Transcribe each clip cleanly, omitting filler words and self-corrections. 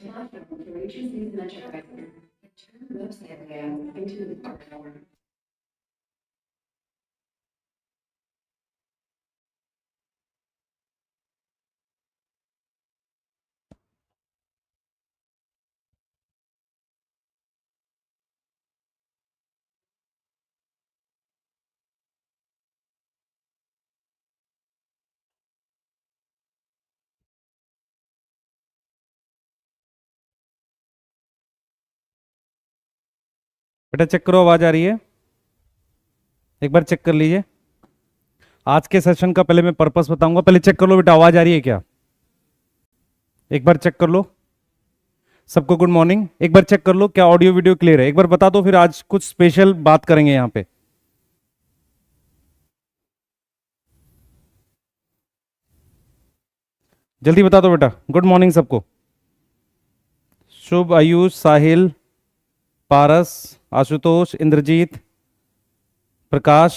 telephone to reach receive metro record. Turn website layout into the part form. बेटा check करो, आवाज आ रही है? एक बार चेक कर लीजिए। आज के सेशन का पहले मैं पर्पस बताऊंगा, पहले चेक कर लो बेटा आवाज आ रही है क्या। एक बार चेक कर लो। सबको गुड मॉर्निंग। एक बार चेक कर लो क्या ऑडियो वीडियो क्लियर है, एक बार बता दो, फिर आज कुछ स्पेशल बात करेंगे यहां पे। जल्दी बता दो बेटा। गुड मॉर्निंग सबको। शुभ, आयुष, साहिल, पारस, आशुतोष, इंद्रजीत, प्रकाश,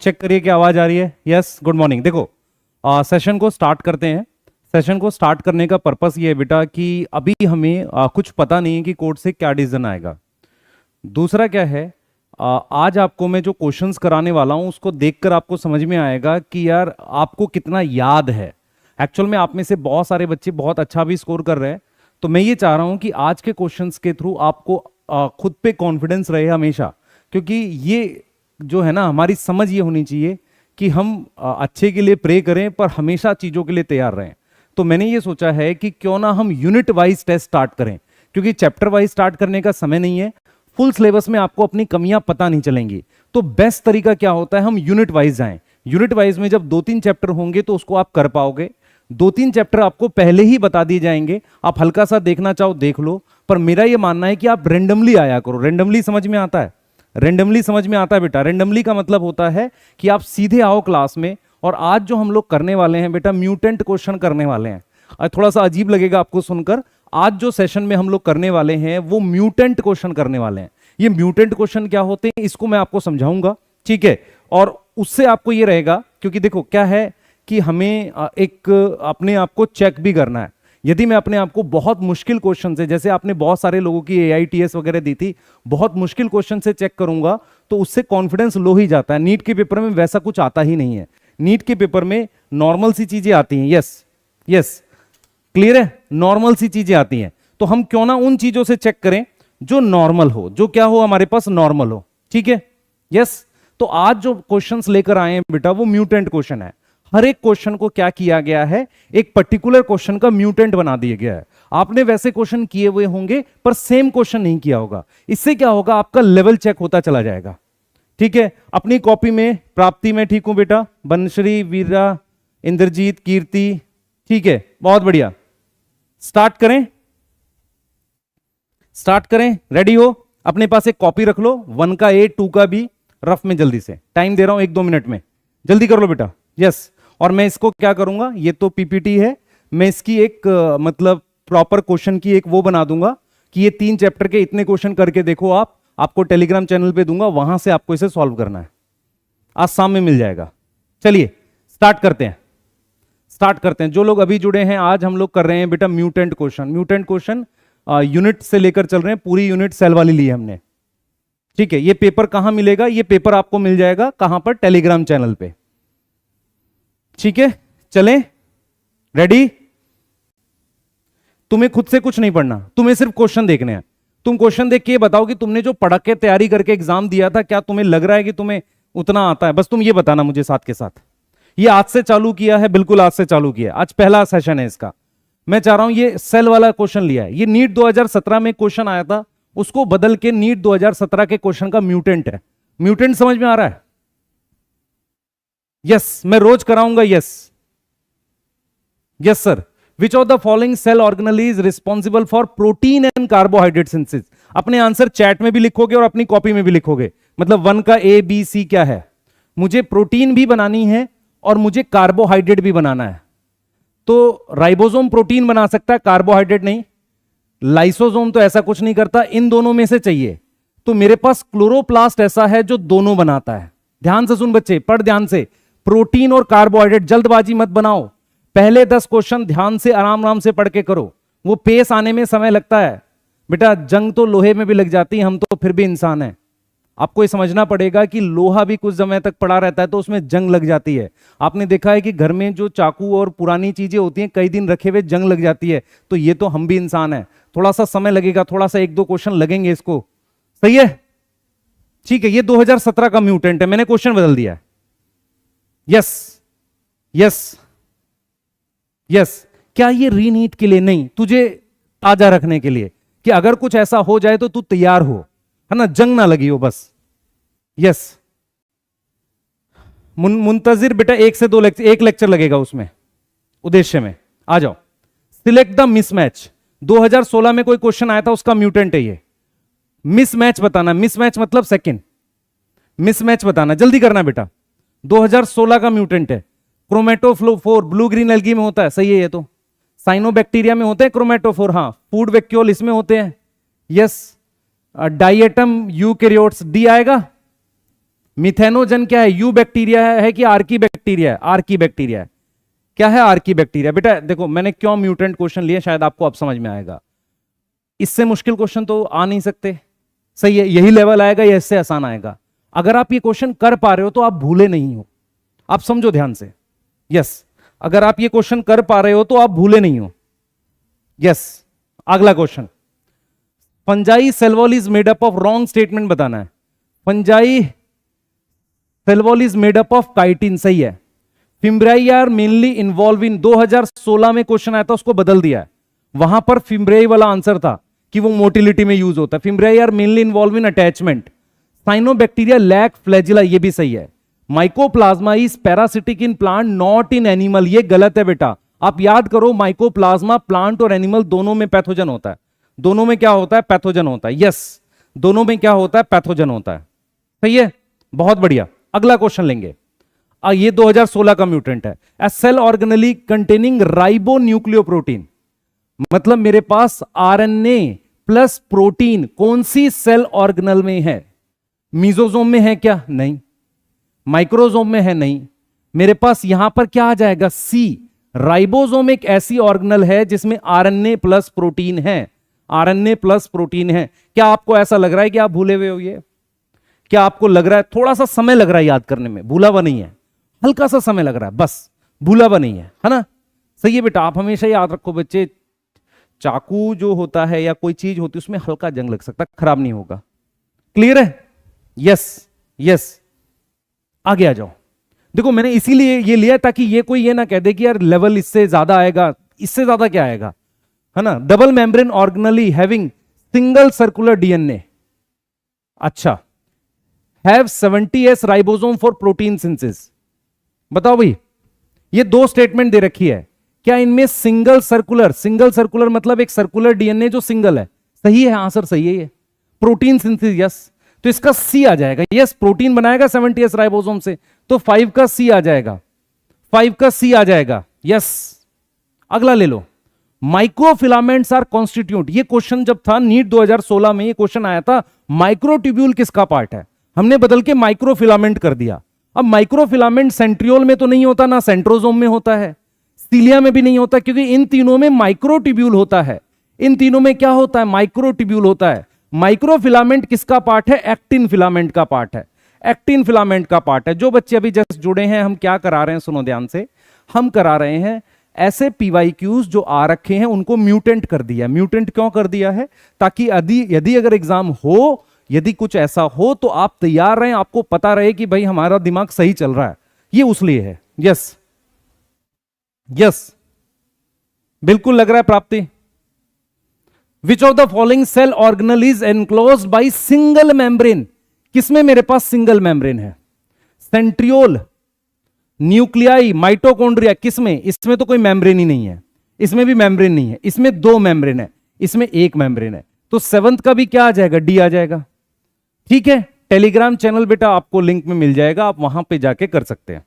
चेक करिए कि आवाज आ रही है। Yes, good morning. देखो सेशन को स्टार्ट करते हैं। सेशन को स्टार्ट करने का पर्पस ये है बेटा कि अभी हमें कुछ पता नहीं है कि कोर्ट से क्या डिसीजन आएगा। दूसरा क्या है, आज आपको मैं जो क्वेश्चंस कराने वाला हूं उसको देखकर आपको समझ में आएगा कि यार आपको कितना याद है। एक्चुअल में आप में से बहुत सारे बच्चे बहुत अच्छा भी स्कोर कर रहे हैं, तो मैं ये चाह रहा हूं कि आज के क्वेश्चंस के थ्रू आपको खुद पे कॉन्फिडेंस रहे हमेशा, क्योंकि ये जो है ना हमारी समझ ये होनी चाहिए कि हम अच्छे के लिए प्रे करें पर हमेशा चीज़ों के लिए तैयार रहें। तो मैंने ये सोचा है कि क्यों ना हम यूनिट वाइज टेस्ट स्टार्ट करें, क्योंकि चैप्टर वाइज स्टार्ट करने का समय नहीं है। फुल सिलेबस में आपको अपनी कमियां पता नहीं चलेंगी, तो बेस्ट तरीका क्या होता है, हम यूनिट वाइज जाएं। यूनिट वाइज में जब 2-3 चैप्टर होंगे तो उसको आप कर पाओगे। 2-3 चैप्टर आपको पहले ही बता दिए जाएंगे, आप हल्का सा देखना चाहो देख लो, पर मेरा ये मानना है कि आप रेंडमली आया करो। रेंडमली समझ में आता है? रेंडमली समझ में आता है बेटा? रेंडमली का मतलब होता है कि आप सीधे आओ क्लास में, और आज जो हम लोग करने वाले हैं बेटा म्यूटेंट क्वेश्चन करने वाले हैं। थोड़ा सा अजीब लगेगा आपको सुनकर, आज जो सेशन में हम लोग करने वाले हैं वो म्यूटेंट क्वेश्चन करने वाले हैं। ये म्यूटेंट क्वेश्चन क्या होते हैं इसको मैं आपको समझाऊंगा, ठीक है? और उससे आपको ये रहेगा, क्योंकि देखो क्या है कि हमें एक अपने आप को चेक भी करना है। यदि मैं अपने आप को बहुत मुश्किल क्वेश्चन से, जैसे आपने बहुत सारे लोगों की AITS वगैरह दी थी, बहुत मुश्किल क्वेश्चन से चेक करूंगा तो उससे कॉन्फिडेंस लो ही जाता है। नीट के पेपर में वैसा कुछ आता ही नहीं है। नीट के पेपर में नॉर्मल सी चीजें आती हैं। यस यस, क्लियर है? नॉर्मल सी चीजें आती हैं, तो हम क्यों ना उन चीजों से चेक करें जो नॉर्मल हो, जो क्या हो हमारे पास नॉर्मल हो, ठीक है? यस, तो आज जो क्वेश्चंस लेकर आए हैं बेटा वो म्यूटेंट क्वेश्चन है। हर एक क्वेश्चन को क्या किया गया है, एक पर्टिकुलर क्वेश्चन का म्यूटेंट बना दिया गया है। आपने वैसे क्वेश्चन किए हुए होंगे पर सेम क्वेश्चन नहीं किया होगा। इससे क्या होगा, आपका लेवल चेक होता चला जाएगा, ठीक है? अपनी कॉपी में प्राप्ति में ठीक हूं बेटा, बनश्री, वीरा, इंद्रजीत, कीर्ति, ठीक है, बहुत बढ़िया। स्टार्ट करें, स्टार्ट करें। रेडी हो? अपने पास एक कॉपी रख लो, 1 का A 2 का B, रफ में जल्दी से। टाइम दे रहा हूं 1-2 मिनट में, जल्दी कर लो बेटा। यस, और मैं इसको क्या करूंगा, ये तो PPT है, मैं इसकी एक मतलब प्रॉपर क्वेश्चन की एक वो बना दूंगा कि ये 3 चैप्टर के इतने क्वेश्चन करके देखो। आपको टेलीग्राम चैनल पे दूंगा, वहां से आपको इसे सॉल्व करना है। आज शाम में मिल जाएगा। चलिए स्टार्ट करते हैं, स्टार्ट करते हैं। जो लोग अभी जुड़े हैं, आज हम लोग कर रहे हैं बेटा mutant question. Mutant question unit से लेकर चल रहे हैं, पूरी यूनिट सेल वाली ली है हमने, ठीक है? ये पेपर कहां मिलेगा? ये पेपर आपको मिल जाएगा कहां पर? टेलीग्राम चैनल पे, ठीक है? चलें, रेडी? तुम्हें खुद से कुछ नहीं पढ़ना, तुम्हें सिर्फ क्वेश्चन देखने हैं। तुम क्वेश्चन देख के बताओ कि तुमने जो पढ़ के तैयारी करके एग्जाम दिया था, क्या तुम्हें लग रहा है कि तुम्हें उतना आता है? बस तुम ये बताना मुझे साथ के साथ। ये आज से चालू किया है, बिल्कुल आज से चालू किया है, आज पहला सेशन है इसका। मैं चाह रहा हूं ये सेल वाला क्वेश्चन लिया है, ये नीट 2017 में क्वेश्चन आया था, उसको बदल के नीट 2017 के क्वेश्चन का म्यूटेंट है। म्यूटेंट समझ में आ रहा है? यस, मैं रोज कराऊंगा। Yes yes sir. Which of the following cell organelle is responsible for protein and carbohydrate synthesis? अपने आंसर चैट में भी लिखोगे और अपनी कॉपी में भी लिखोगे। मतलब 1 का A B C क्या है? मुझे प्रोटीन भी बनानी है और मुझे कार्बोहाइड्रेट भी बनाना है। तो राइबोसोम प्रोटीन बना सकता है, कार्बोहाइड्रेट नहीं। लाइसोसोम तो ऐसा कुछ नहीं करता, इन दोनों में से चाहिए। तो मेरे पास क्लोरोप्लास्ट ऐसा है जो दोनों बनाता है। ध्यान से सुन बच्चे, पढ़ ध्यान से। प्रोटीन और कार्बोहाइड्रेट, जल्दबाजी मत बनाओ। पहले 10 क्वेश्चन ध्यान से आराम आराम से पढ़ के करो। वो पेस आने में समय लगता है बेटा। जंग तो लोहे में भी लग जाती है, हम तो फिर भी इंसान हैं। आपको ये समझना पड़ेगा कि लोहा भी कुछ समय तक पड़ा रहता है तो उसमें जंग लग जाती है। आपने देखा है कि घर में जो चाकू और पुरानी चीजें होती हैं कई दिन रखे हुए जंग लग जाती है, तो ये तो हम भी इंसान हैं, थोड़ा सा समय लगेगा, थोड़ा सा 1-2 क्वेश्चन लगेंगे इसको। सही है, ठीक है। ये 2017 का म्यूटेंट है, मैंने क्वेश्चन बदल दिया है। Yes yes yes. क्या ये रीनीट के लिए नहीं, तुझे ताजा रखने के लिए, कि अगर कुछ ऐसा हो जाए तो तू तैयार हो, है ना, जंग ना लगी हो बस। यस मुंतजिर बेटा 1 से 2 लेक्चर, 1 लेक्चर लगेगा उसमें, उद्देश्य में। आ जाओ। Select the mismatch. 2016 में कोई क्वेश्चन आया था, उसका म्यूटेंट है ये। मिसमैच बताना, मिसमैच मतलब सेकंड, मिसमैच बताना, जल्दी करना बेटा। 2016 का म्यूटेंट है क्रोमेटोफोर, ब्लू ग्रीन एल्गी में होता है, सही है ये तो। साइनोबैक्टीरिया में होते हैं क्रोमेटोफोर, हाँ। फूड वैक्यूल इसमें होते हैं, यस। डाइएटम यूकैरियोट्स, डी आएगा। मिथेनोजन क्या है, यू बैक्टीरिया है कि आर्की बैक्टीरिया है? आर्की बैक्टीरिया है। क्या है आर्की बैक्टीरिया? बेटा देखो मैंने क्यों म्यूटेंट क्वेश्चन लिए, शायद आपको अब समझ में आएगा। इससे मुश्किल क्वेश्चन तो आ नहीं सकते, सही है। यही लेवल आएगा या इससे आसान आएगा? अगर आप ये क्वेश्चन कर पा रहे हो तो आप भूले नहीं हो, आप समझो ध्यान से। यस, अगर आप ये क्वेश्चन कर पा रहे हो तो आप भूले नहीं हो। यस, अगला question. Fungi cell wall is made up of, wrong statement बताना है। Fungi cell wall is made up of chitin, सही है। Fimbriae are mainly involve in, 2016 में क्वेश्चन आया था, उसको बदल दिया है। वहां पर फिम्ब्रियाई वाला आंसर था कि वो मोटिलिटी में यूज होता है। Fimbriae are mainly involve in attachment. Cyanobacteria lack flagella, ये भी सही है। Mycoplasma is parasitic in plant not in animal, ये गलत है बेटा। आप याद करो, माइकोप्लाज्मा प्लांट और एनिमल दोनों में पैथोजन होता है। दोनों में क्या होता है? पैथोजन होता है। यस, दोनों में क्या होता है? पैथोजन होता है। सही है, बहुत बढ़िया। अगला क्वेश्चन लेंगे। ये 2016 का म्यूटेंट है। A cell organelle containing ribonucleoprotein, मतलब मेरे पास आरएनए प्लस प्रोटीन कौन सी सेल ऑर्गेनल में है? मीजोजोम में है क्या? नहीं। माइक्रोजोम में है? नहीं। मेरे पास यहां पर क्या आ जाएगा? सी। राइबोसोम एक ऐसी ऑर्गेनल है जिसमें आरएनए प्लस प्रोटीन है। आरएनए प्लस प्रोटीन है। क्या आपको ऐसा लग रहा है कि आप भूले हुए हो? ये क्या आपको लग रहा है थोड़ा सा समय लग रहा है याद करने में? भूला हुआ नहीं है, हल्का सा समय लग रहा है बस, भूला हुआ नहीं है ना? सही है बेटा। आप हमेशा याद रखो बच्चे, चाकू जो होता है या कोई चीज होती है उसमें हल्का जंग लग सकता है, खराब नहीं होगा। क्लियर है? Yes yes. आगे आ जाओ। देखो मैंने इसीलिए ये लिया ताकि ये कोई ये ना कह दे कि यार लेवल इससे ज्यादा आएगा। इससे ज्यादा क्या आएगा, है ना? Double membrane organelle having single circular DNA, अच्छा, have 70S ribosome for protein synthesis. बताओ भाई, ये 2 स्टेटमेंट दे रखी है, क्या इनमें सिंगल सर्कुलर मतलब एक सर्कुलर डीएनए जो सिंगल है? सही है, आंसर सही है ये। Protein synthesis, yes. तो इसका सी आ जाएगा। यस, प्रोटीन बनाएगा 70S राइबोसोम से, तो 5 का सी आ जाएगा। 5 का सी आ जाएगा। यस, अगला ले लो। माइक्रोफिलामेंट्स आर कॉन्स्टिट्यूट, ये क्वेश्चन जब था नीट 2016 में, ये क्वेश्चन आया था माइक्रोट्यूब्यूल किसका पार्ट है? हमने बदल के माइक्रोफिलामेंट कर दिया। अब माइक्रोफिलामेंट सेंट्रियोल में तो नहीं होता, ना सेंट्रोसोम में होता है, सीलिया में भी नहीं होता, क्योंकि इन तीनों में माइक्रोट्यूब्यूल होता है। इन तीनों में क्या होता है? माइक्रोट्यूब्यूल होता है। माइक्रोफिलामेंट किसका पार्ट है? एक्टिन फिलामेंट का पार्ट है। एक्टिन फिलामेंट का पार्ट है। जो बच्चे अभी जस्ट जुड़े हैं, हम क्या करा रहे हैं, सुनो ध्यान से। हम करा रहे हैं ऐसे पीवाईक्यूज जो आ रखे हैं उनको म्यूटेंट कर दिया। म्यूटेंट क्यों कर दिया है? ताकि यदि अगर एग्जाम हो, यदि कुछ ऐसा हो तो आप तैयार रहें, आपको पता रहे कि भाई हमारा दिमाग सही चल रहा है। ये उसलिए है। यस यस, बिल्कुल लग रहा है Prapti. Which of the following cell organelle is enclosed by single membrane? किसमें मेरे पास सिंगल मेम्ब्रेन है? सेंट्रियोल, न्यूक्लियाई, माइटोकॉन्ड्रिया, किसमें? इसमें तो कोई मेम्ब्रेन ही नहीं है, इसमें भी मेम्ब्रेन नहीं है, इसमें 2 मेम्ब्रेन है, इसमें 1 मेम्ब्रेन है। तो 7th का भी क्या आ जाएगा? डी आ जाएगा। ठीक है, टेलीग्राम चैनल बेटा आपको लिंक में मिल जाएगा, आप वहां पे जाके कर सकते हैं।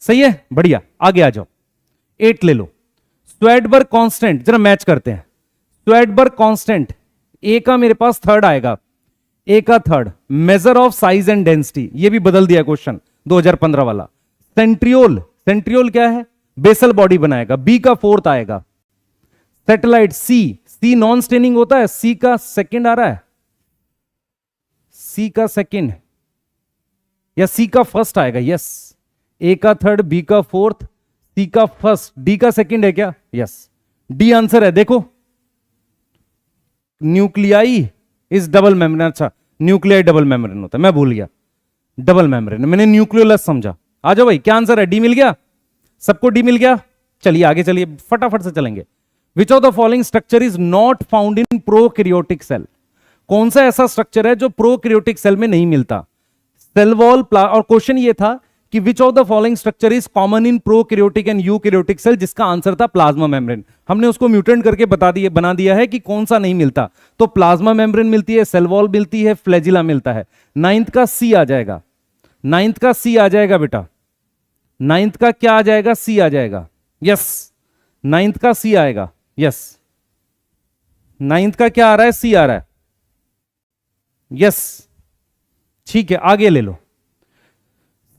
सही है, बढ़िया। आगे आ जाओ। 8 ले लो। स्वेडबर्ग कांस्टेंट, जरा मैच करते हैं। स्वेडबर्ग कांस्टेंट, ए का मेरे पास 3rd आएगा, ए का 3rd। Measure of size and density, ये भी बदल दिया क्वेश्चन 2015 वाला। सेंट्रियोल, सेंट्रियोल क्या है? बेसल बॉडी बनाएगा, बी का 4th आएगा। सैटेलाइट सी नॉन स्टेनिंग होता है, सी का सेकंड आ रहा है, सी का सेकंड या सी का फर्स्ट आएगा? यस, ए का थर्ड, बी का फोर्थ, सी का फर्स्ट, डी का सेकंड है क्या? यस, डी आंसर है। देखो न्यूक्लियाई इज डबल मेम्ब्रेन। अच्छा, न्यूक्लियाई डबल मेम्ब्रेन होता है, मैं भूल गया, डबल मेम्ब्रेन, मैंने न्यूक्लियोलस समझा। आ जाओ भाई, क्या आंसर है? डी मिल गया सबको, डी मिल गया। चलिए आगे चलिए, फटाफट से चलेंगे। Which of the following structure is not found in prokaryotic cell? कौन सा ऐसा स्ट्रक्चर है जो प्रोकैरियोटिक सेल में नहीं मिलता? सेल वॉल, और क्वेश्चन ये था कि which of the following structure is common in prokaryotic and eukaryotic cell, जिसका आंसर था प्लाज्मा मेम्ब्रेन। हमने उसको म्यूटेंट करके बना दिया है कि कौन सा नहीं मिलता। तो प्लाज्मा मेम्ब्रेन मिलती है, सेल वॉल मिलती है, फ्लैजिला मिलता है। नाइन्थ का सी आ जाएगा, नाइन्थ का सी आ जाएगा बेटा, नाइन्थ का क्या आ जाएगा? सी आ जाएगा। यस, नाइन्थ का सी आएगा। यस, नाइन्थ का क्या आ रहा है? सी आ रहा है। यस, ठीक है, आगे ले लो।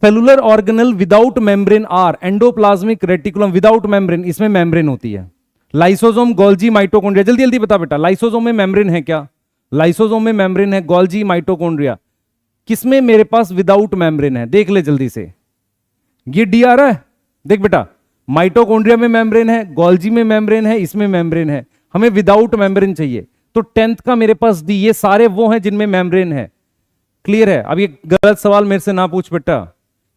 Cellular organelle without membrane are endoplasmic reticulum, without membrane, इसमें मेम्ब्रेन होती है। Lysosome, Golgi, mitochondria. जल्दी जल्दी बता बेटा, लाइसोसोम में मेम्ब्रेन है क्या? लाइसोसोम में मेम्ब्रेन है, गोल्जी, माइटोकॉन्ड्रिया। किसमें मेरे पास विदाउट मेम्ब्रेन है? देख ले जल्दी से, ये डी आ रहा है। देख बेटा, माइटोकॉन्ड्रिया में मेम्ब्रेन है, गोल्जी में मेम्ब्रेन है, इसमें मेम्ब्रेन है, हमें विदाउट मेम्ब्रेन चाहिए। तो 10th का मेरे पास डी। ये सारे वो हैं जिनमें मेम्ब्रेन है। क्लियर है? अब ये गलत सवाल मेरे से ना पूछ बेटा,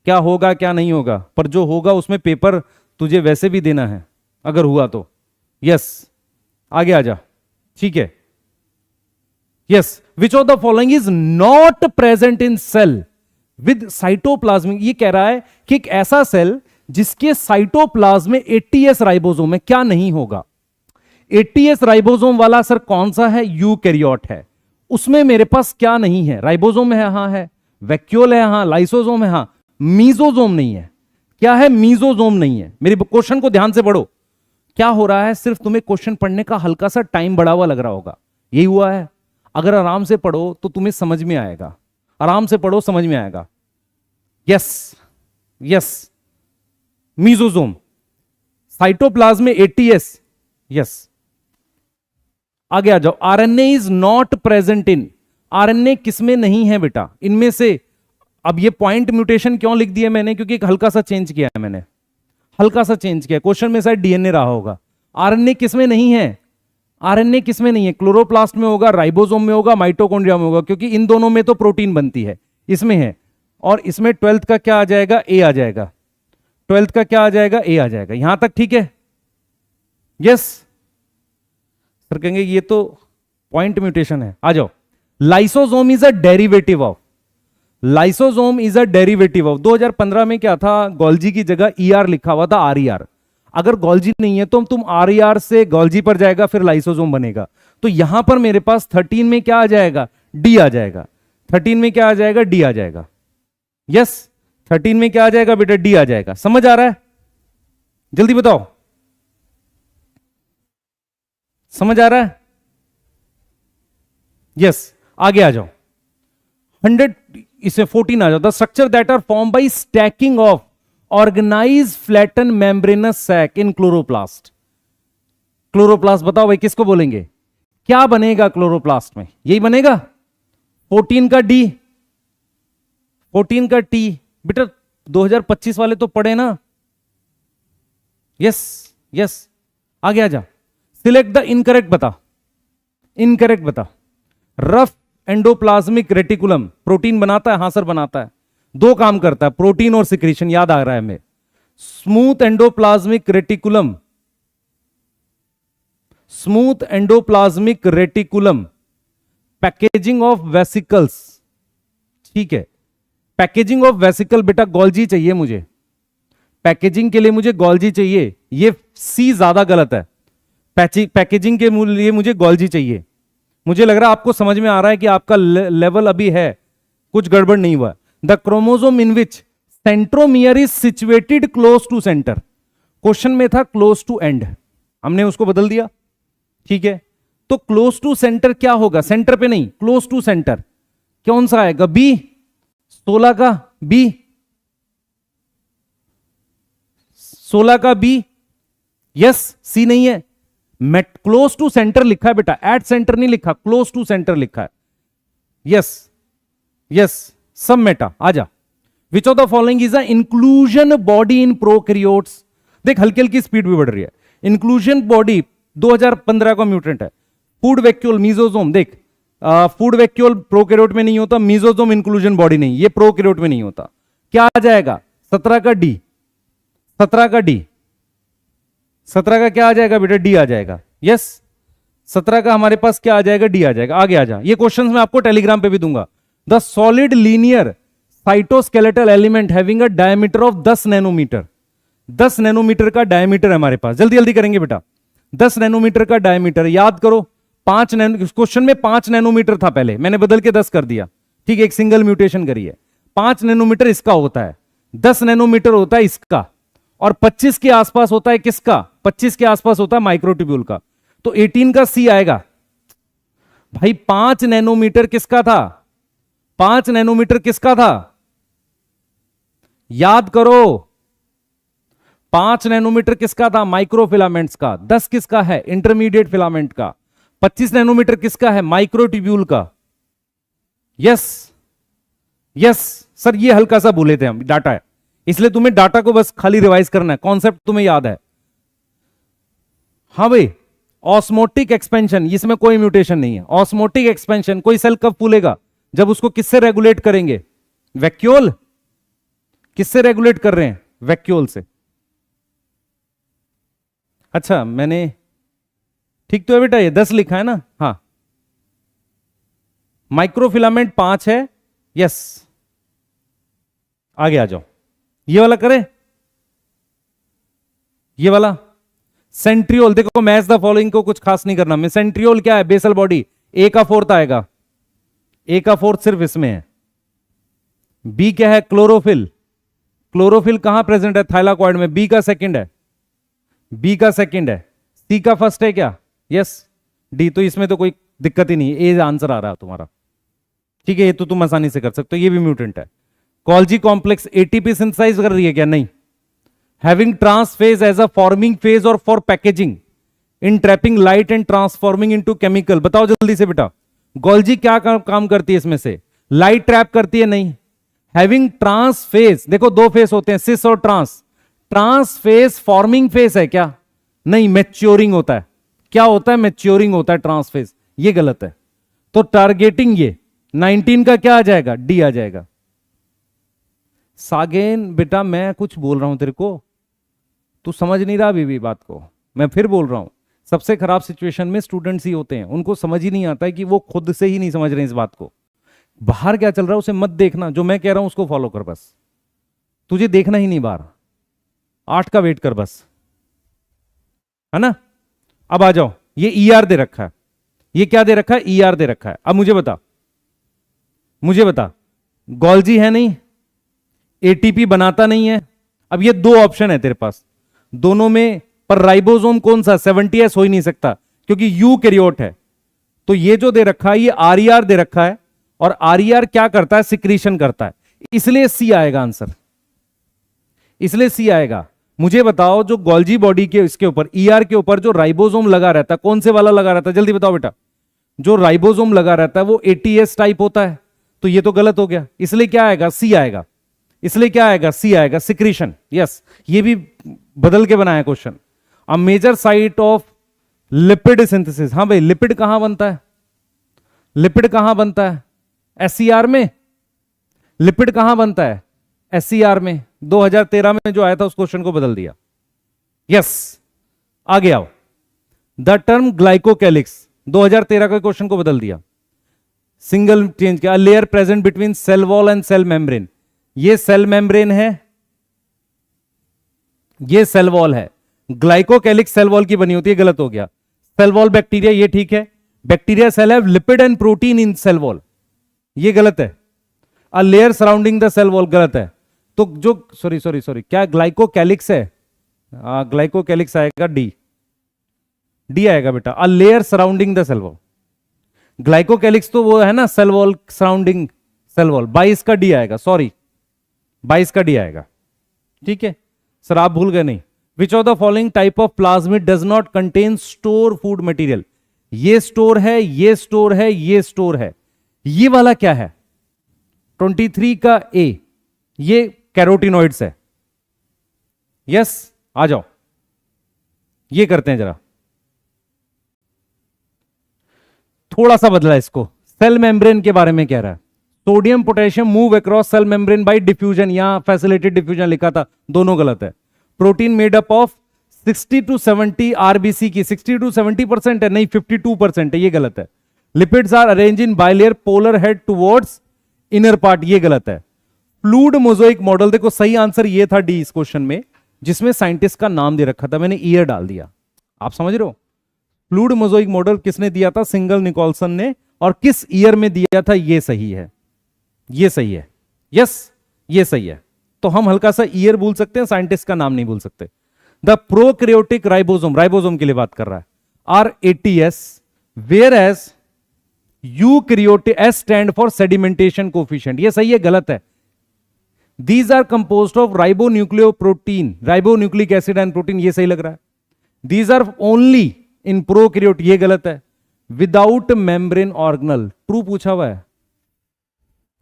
क्या होगा क्या नहीं होगा, पर जो होगा उसमें पेपर तुझे वैसे भी देना है अगर हुआ तो। यस, आगे आ जा, ठीक है। Yes, which of the following is not present in cell with cytoplasmic? ये कह रहा है कि एक ऐसा सेल जिसके साइटोप्लाज्म में 80S राइबोसोम है, क्या नहीं होगा? 80S राइबोसोम वाला सर कौन सा है? यूकैरियोट है। उसमें मेरे पास क्या नहीं है? राइबोसोम है, हाँ है, वैक्यूल है, हाँ, लाइसोसोम है, हाँ, मीजोसोम नहीं है। क्या है? मीजोसोम नहीं है। मेरे क्वेश्चन को ध्यान से पढ़ो। क्या हो रहा है? सिर्फ तुम्हें क्वेश्चन पढ़ने का हल्का सा टाइम बढ़ा हुआ लग रहा होगा, यही हुआ है। अगर आराम से पढ़ो तो तुम्हें समझ में आएगा, आराम से पढ़ो, समझ में आएगा। यस, यस, मीजोसोम, साइटोप्लाज्म में 80S। यस, आगे आ जाओ। RNA is not present in, RNA किसमें नहीं है बेटा? इनमें से, अब ये पॉइंट म्यूटेशन क्यों लिख दिया मैंने? क्योंकि एक हल्का सा चेंज किया है मैंने, हल्का सा चेंज किया। क्वेश्चन में शायद डीएनए रहा होगा। आरएनए किसमें नहीं है? आरएनए किसमें नहीं है? क्लोरोप्लास्ट में होगा, राइबोसोम में होगा, माइटोकॉन्ड्रिया में होगा, क्योंकि इन दोनों में तो प्रोटीन बनती है, इसमें है। और इसमें 12th का क्या आ जाएगा? ए आ जाएगा। 12th का क्या आ जाएगा? ए आ जाएगा। यहां तक ठीक है? यस, सर कहेंगे ये तो पॉइंट म्यूटेशन है। आ जाओ। Lysosome is a derivative of, lysosome is a derivative of, 2015 में क्या था? गोल्जी की जगह ईआर लिखा हुआ था, आरईआर। अगर गोल्जी नहीं है तो तुम आरईआर से गोल्जी पर जाएगा, फिर लाइसोसोम बनेगा। तो यहां पर मेरे पास 13 में क्या आ जाएगा? डी आ जाएगा। 13 में क्या आ जाएगा? डी आ जाएगा। यस, 13 में क्या आ जाएगा बेटा? डी आ जाएगा। समझ आ रहा है? जल्दी बताओ, समझ आ रहा है? यस, आगे आ जाओ। 100, इसे 14 आ जाओ। The structure that are form by stacking of organize flatten membranous sac in chloroplast. Chloroplast बताओ भाई, किसको बोलेंगे? क्या बनेगा क्लोरोप्लास्ट में? यही बनेगा। 14 का डी, 14 का टी। बेटा 2025 वाले तो पढ़े ना? यस, यस, आगे आ जा। सिलेक्ट द इनकरेक्ट बता, इनकरेक्ट बता। रफ एंडोप्लाज्मिक रेटिकुलम प्रोटीन बनाता है? हां सर बनाता है। दो काम करता है, प्रोटीन और सिक्रीशन, याद आ रहा है हमें। Smooth endoplasmic reticulum, smooth endoplasmic reticulum, packaging of vesicles, ठीक है। पैकेजिंग ऑफ वेसिकल बेटा गोल्जी चाहिए मुझे, पैकेजिंग के लिए मुझे गोल्जी चाहिए। ये सी ज्यादा गलत है, पैकेजिंग के लिए मुझे गोल्जी चाहिए। मुझे लग रहा है आपको समझ में आ रहा है कि आपका लेवल अभी है, कुछ गड़बड़ नहीं हुआ। The chromosome in which centromere is situated close to centre, question में था क्लोज टू एंड, हमने उसको बदल दिया, ठीक है। तो क्लोज टू सेंटर क्या होगा? सेंटर पे नहीं, क्लोज टू सेंटर कौन सा आएगा? बी, 16 का बी, 16 का बी। यस, सी नहीं है। मेट क्लोज टू सेंटर लिखा है बेटा, एट सेंटर नहीं लिखा, क्लोज टू सेंटर लिखा है। यस यस, सब मेटा। आजा, which of the following is a inclusion body in prokaryotes. देख हल्की हल्की स्पीड भी बढ़ रही है। इंक्लूजन बॉडी 2015 का म्यूटेंट है। फूड वैक्यूल मीजोजोम, देख फूड वैक्यूल प्रोकैरियोट में नहीं होता, मीजोजोम इंक्लूजन बॉडी नहीं, ये प्रोकैरियोट में नहीं होता। क्या आ जाएगा? 17 का डी, 17 का डी, 17 का क्या आ जाएगा बेटा? डी आ जाएगा। यस, 17 का हमारे पास क्या आ जाएगा? डी आ जाएगा। आगे आ जा, ये क्वेश्चंस मैं आपको टेलीग्राम पे भी दूंगा। The solid linear cytoskeletal element having a diameter of 10 nanometre, 10 nanometre का डायमीटर है हमारे पास। जल्दी जल्दी करेंगे बेटा। 10 नैनोमीटर का डायमीटर याद करो। 5 नैनो, क्वेश्चन में 5 नैनोमीटर था पहले, मैंने बदल के 10 कर दिया। ठीक है, एक सिंगल म्यूटेशन करी है। 5 नैनोमीटर इसका होता है, 10 नैनोमीटर होता है इसका, और 25 के आसपास होता है किसका? 25 के आसपास होता है माइक्रोट्यूब्यूल का। तो 18 का सी आएगा भाई। 5 नैनोमीटर किसका था? 5 नैनोमीटर किसका था? याद करो, 5 नैनोमीटर किसका था? माइक्रोफिलामेंट्स का। 10 किसका है? इंटरमीडिएट फिलामेंट का। 25 नैनोमीटर किसका है? माइक्रोट्यूब्यूल का। यस यस सर, ये हल्का सा भूले थे हम, डाटा है, इसलिए तुम्हें डाटा को बस खाली रिवाइज करना है, कॉन्सेप्ट तुम्हें याद है। हाँ भाई, ऑस्मोटिक एक्सपेंशन, इसमें कोई म्यूटेशन नहीं है। ऑस्मोटिक एक्सपेंशन, कोई सेल कब फूलेगा? जब उसको किससे रेगुलेट करेंगे? वैक्यूल। किससे रेगुलेट कर रहे हैं? वैक्यूल से। अच्छा, मैंने ठीक तो है बेटा, ये 10 लिखा है ना? हाँ, माइक्रोफिलामेंट 5 है। यस, आगे आ जाओ। ये वाला करें, ये वाला सेंट्रियोल। देखो, मैच द फॉलोइंग को कुछ खास नहीं करना। सेंट्रियोल क्या है? Basal body. ए का फोर्थ आएगा, ए का फोर्थ सिर्फ इसमें है। बी क्या है? क्लोरोफिल। क्लोरोफिल कहां प्रेजेंट है? थाइलाकॉइड में। बी का सेकंड है, बी का सेकंड है। सी का फर्स्ट है क्या? यस। डी, तो इसमें तो कोई दिक्कत ही नहीं है, ए आंसर आ रहा है तुम्हारा। ठीक है, ये तो तुम आसानी से कर सकते हो, ये भी म्यूटेंट है। कॉल्जी कॉम्प्लेक्स एटीपी सिंथेसाइज कर रही है क्या? नहीं। Having trans phase as a forming phase और for packaging in trapping light and transforming into chemical. बताओ जल्दी से बेटा, गोल्जी क्या काम करती है इसमें से? लाइट ट्रैप करती है? नहीं। हैविंग ट्रांस फेज, देखो 2 फेज होते हैं, सिस और trans. Trans face forming face है क्या? नहीं, मैच्योरिंग होता है। क्या होता है? मैच्योरिंग होता है ट्रांस फेज। ये गलत है। तो टारगेटिंग, ये 19 का क्या आ जाएगा? डी आ जाएगा। सागेन बेटा, मैं कुछ बोल रहा हूं तेरे को, तू समझ नहीं रहा अभी भी बात को। मैं फिर बोल रहा हूं, सबसे खराब सिचुएशन में स्टूडेंट्स ही होते हैं, उनको समझ ही नहीं आता है कि वो खुद से ही नहीं समझ रहे इस बात को। बाहर क्या चल रहा है उसे मत देखना, जो मैं कह रहा हूं उसको फॉलो कर बस। तुझे देखना ही नहीं बाहर, 8 का वेट कर बस, है ना? अब आ जाओ, ये ईआर दे रखा है, ये क्या दे रखा है? ईआर दे रखा है। अब मुझे बता, गोल्जी है नहीं, एटीपी बनाता नहीं है। अब ये 2 ऑप्शन है तेरे पास, दोनों में पर राइबोसोम कौन सा? 70S हो ही नहीं सकता, क्योंकि यू कैरियोट है। तो ये जो दे रखा है ये आरईआर दे रखा है, और आरईआर क्या करता है? सिक्रीशन करता है, इसलिए सी आएगा आंसर, इसलिए सी आएगा। मुझे बताओ, जो गोल्जी बॉडी के इसके ऊपर ईआर के ऊपर जो राइबोसोम लगा रहता है, कौन से वाला लगा रहता है? जल्दी बताओ बेटा। जो राइबोसोम लगा रहता है वो एटीएस टाइप होता है, तो ये तो गलत हो गया, इसलिए क्या आएगा? सी आएगा। इसलिए क्या आएगा? सी आएगा, सिक्रीशन। यस, ये भी बदल के बनाया question. A major site of lipid synthesis. हाँ भाई, लिपिड कहां बनता है? लिपिड कहां बनता है? एससीआर में। लिपिड कहां बनता है? एससीआर में। 2013 में जो आया था उस क्वेश्चन को बदल दिया। यस, आगे आओ। द टर्म ग्लाइकोकैलिक्स, 2013 के क्वेश्चन को बदल दिया, सिंगल चेंज किया। Layer present between cell wall and cell membrane. ये सेल मेम्ब्रेन है, ये सेल वॉल है। ग्लाइकोकैलिक्स सेल वॉल की बनी होती है, गलत हो गया। सेल वॉल बैक्टीरिया, ये ठीक है। Bacteria cell have lipid and protein in cell wall, ये गलत है। A layer surrounding the cell wall, गलत है। तो जो सॉरी क्या ग्लाइकोकैलिक्स है? ग्लाइकोकैलिक्स आएगा डी, डी आएगा बेटा। A layer surrounding the cell wall. Glycocalyx तो वो है ना, cell wall surrounding cell wall. 22 का डी आएगा, सॉरी 22 का डी आएगा। ठीक है सर, आप भूल गए नहीं, विच of the following type of plasmid does not contain store food material? ये स्टोर है, ये स्टोर है, ये स्टोर है। ये वाला क्या है? 23 का ए, ये कैरोटिनॉइड्स है। यस, आ जाओ, ये करते हैं जरा, थोड़ा सा बदला इसको। सेल मेम्ब्रेन के बारे में कह रहा है, sodium potassium move across cell membrane by diffusion, यहां फैसिलिटेड डिफ्यूजन लिखा था, दोनों गलत है। Protein made up of 60 to 70 RBC की, 60 to 70% है, नहीं 52% है, ये गलत है। Lipids are arrange in bilayer polar head towards inner part, ये गलत है। फ्लूइड मोज़ेक मॉडल, देखो सही आंसर ये था डी इस क्वेश्चन में, जिसमें साइंटिस्ट का नाम दे रखा था, मैंने ईयर डाल दिया। आप समझ रहे हो? फ्लूइड मोज़ेक मॉडल किसने दिया था? सिंगल निकोलसन ने, और किस ईयर में दिया था? ये सही है, ये सही है, यस ये सही है। तो हम हल्का सा ईयर भूल सकते हैं, साइंटिस्ट का नाम नहीं भूल सकते। द प्रोकैरियोटिक राइबोसोम, राइबोसोम के लिए बात कर रहा है, are 80s, whereas eukaryotic, S stand for sedimentation coefficient, ये सही है गलत है? These are composed of ribonucleoprotein, ribonucleic acid and protein, ये सही लग रहा है। These are only in prokaryote, ये गलत है। विदाउट मेम्ब्रेन ऑर्गेनल, ट्रू पूछा हुआ है।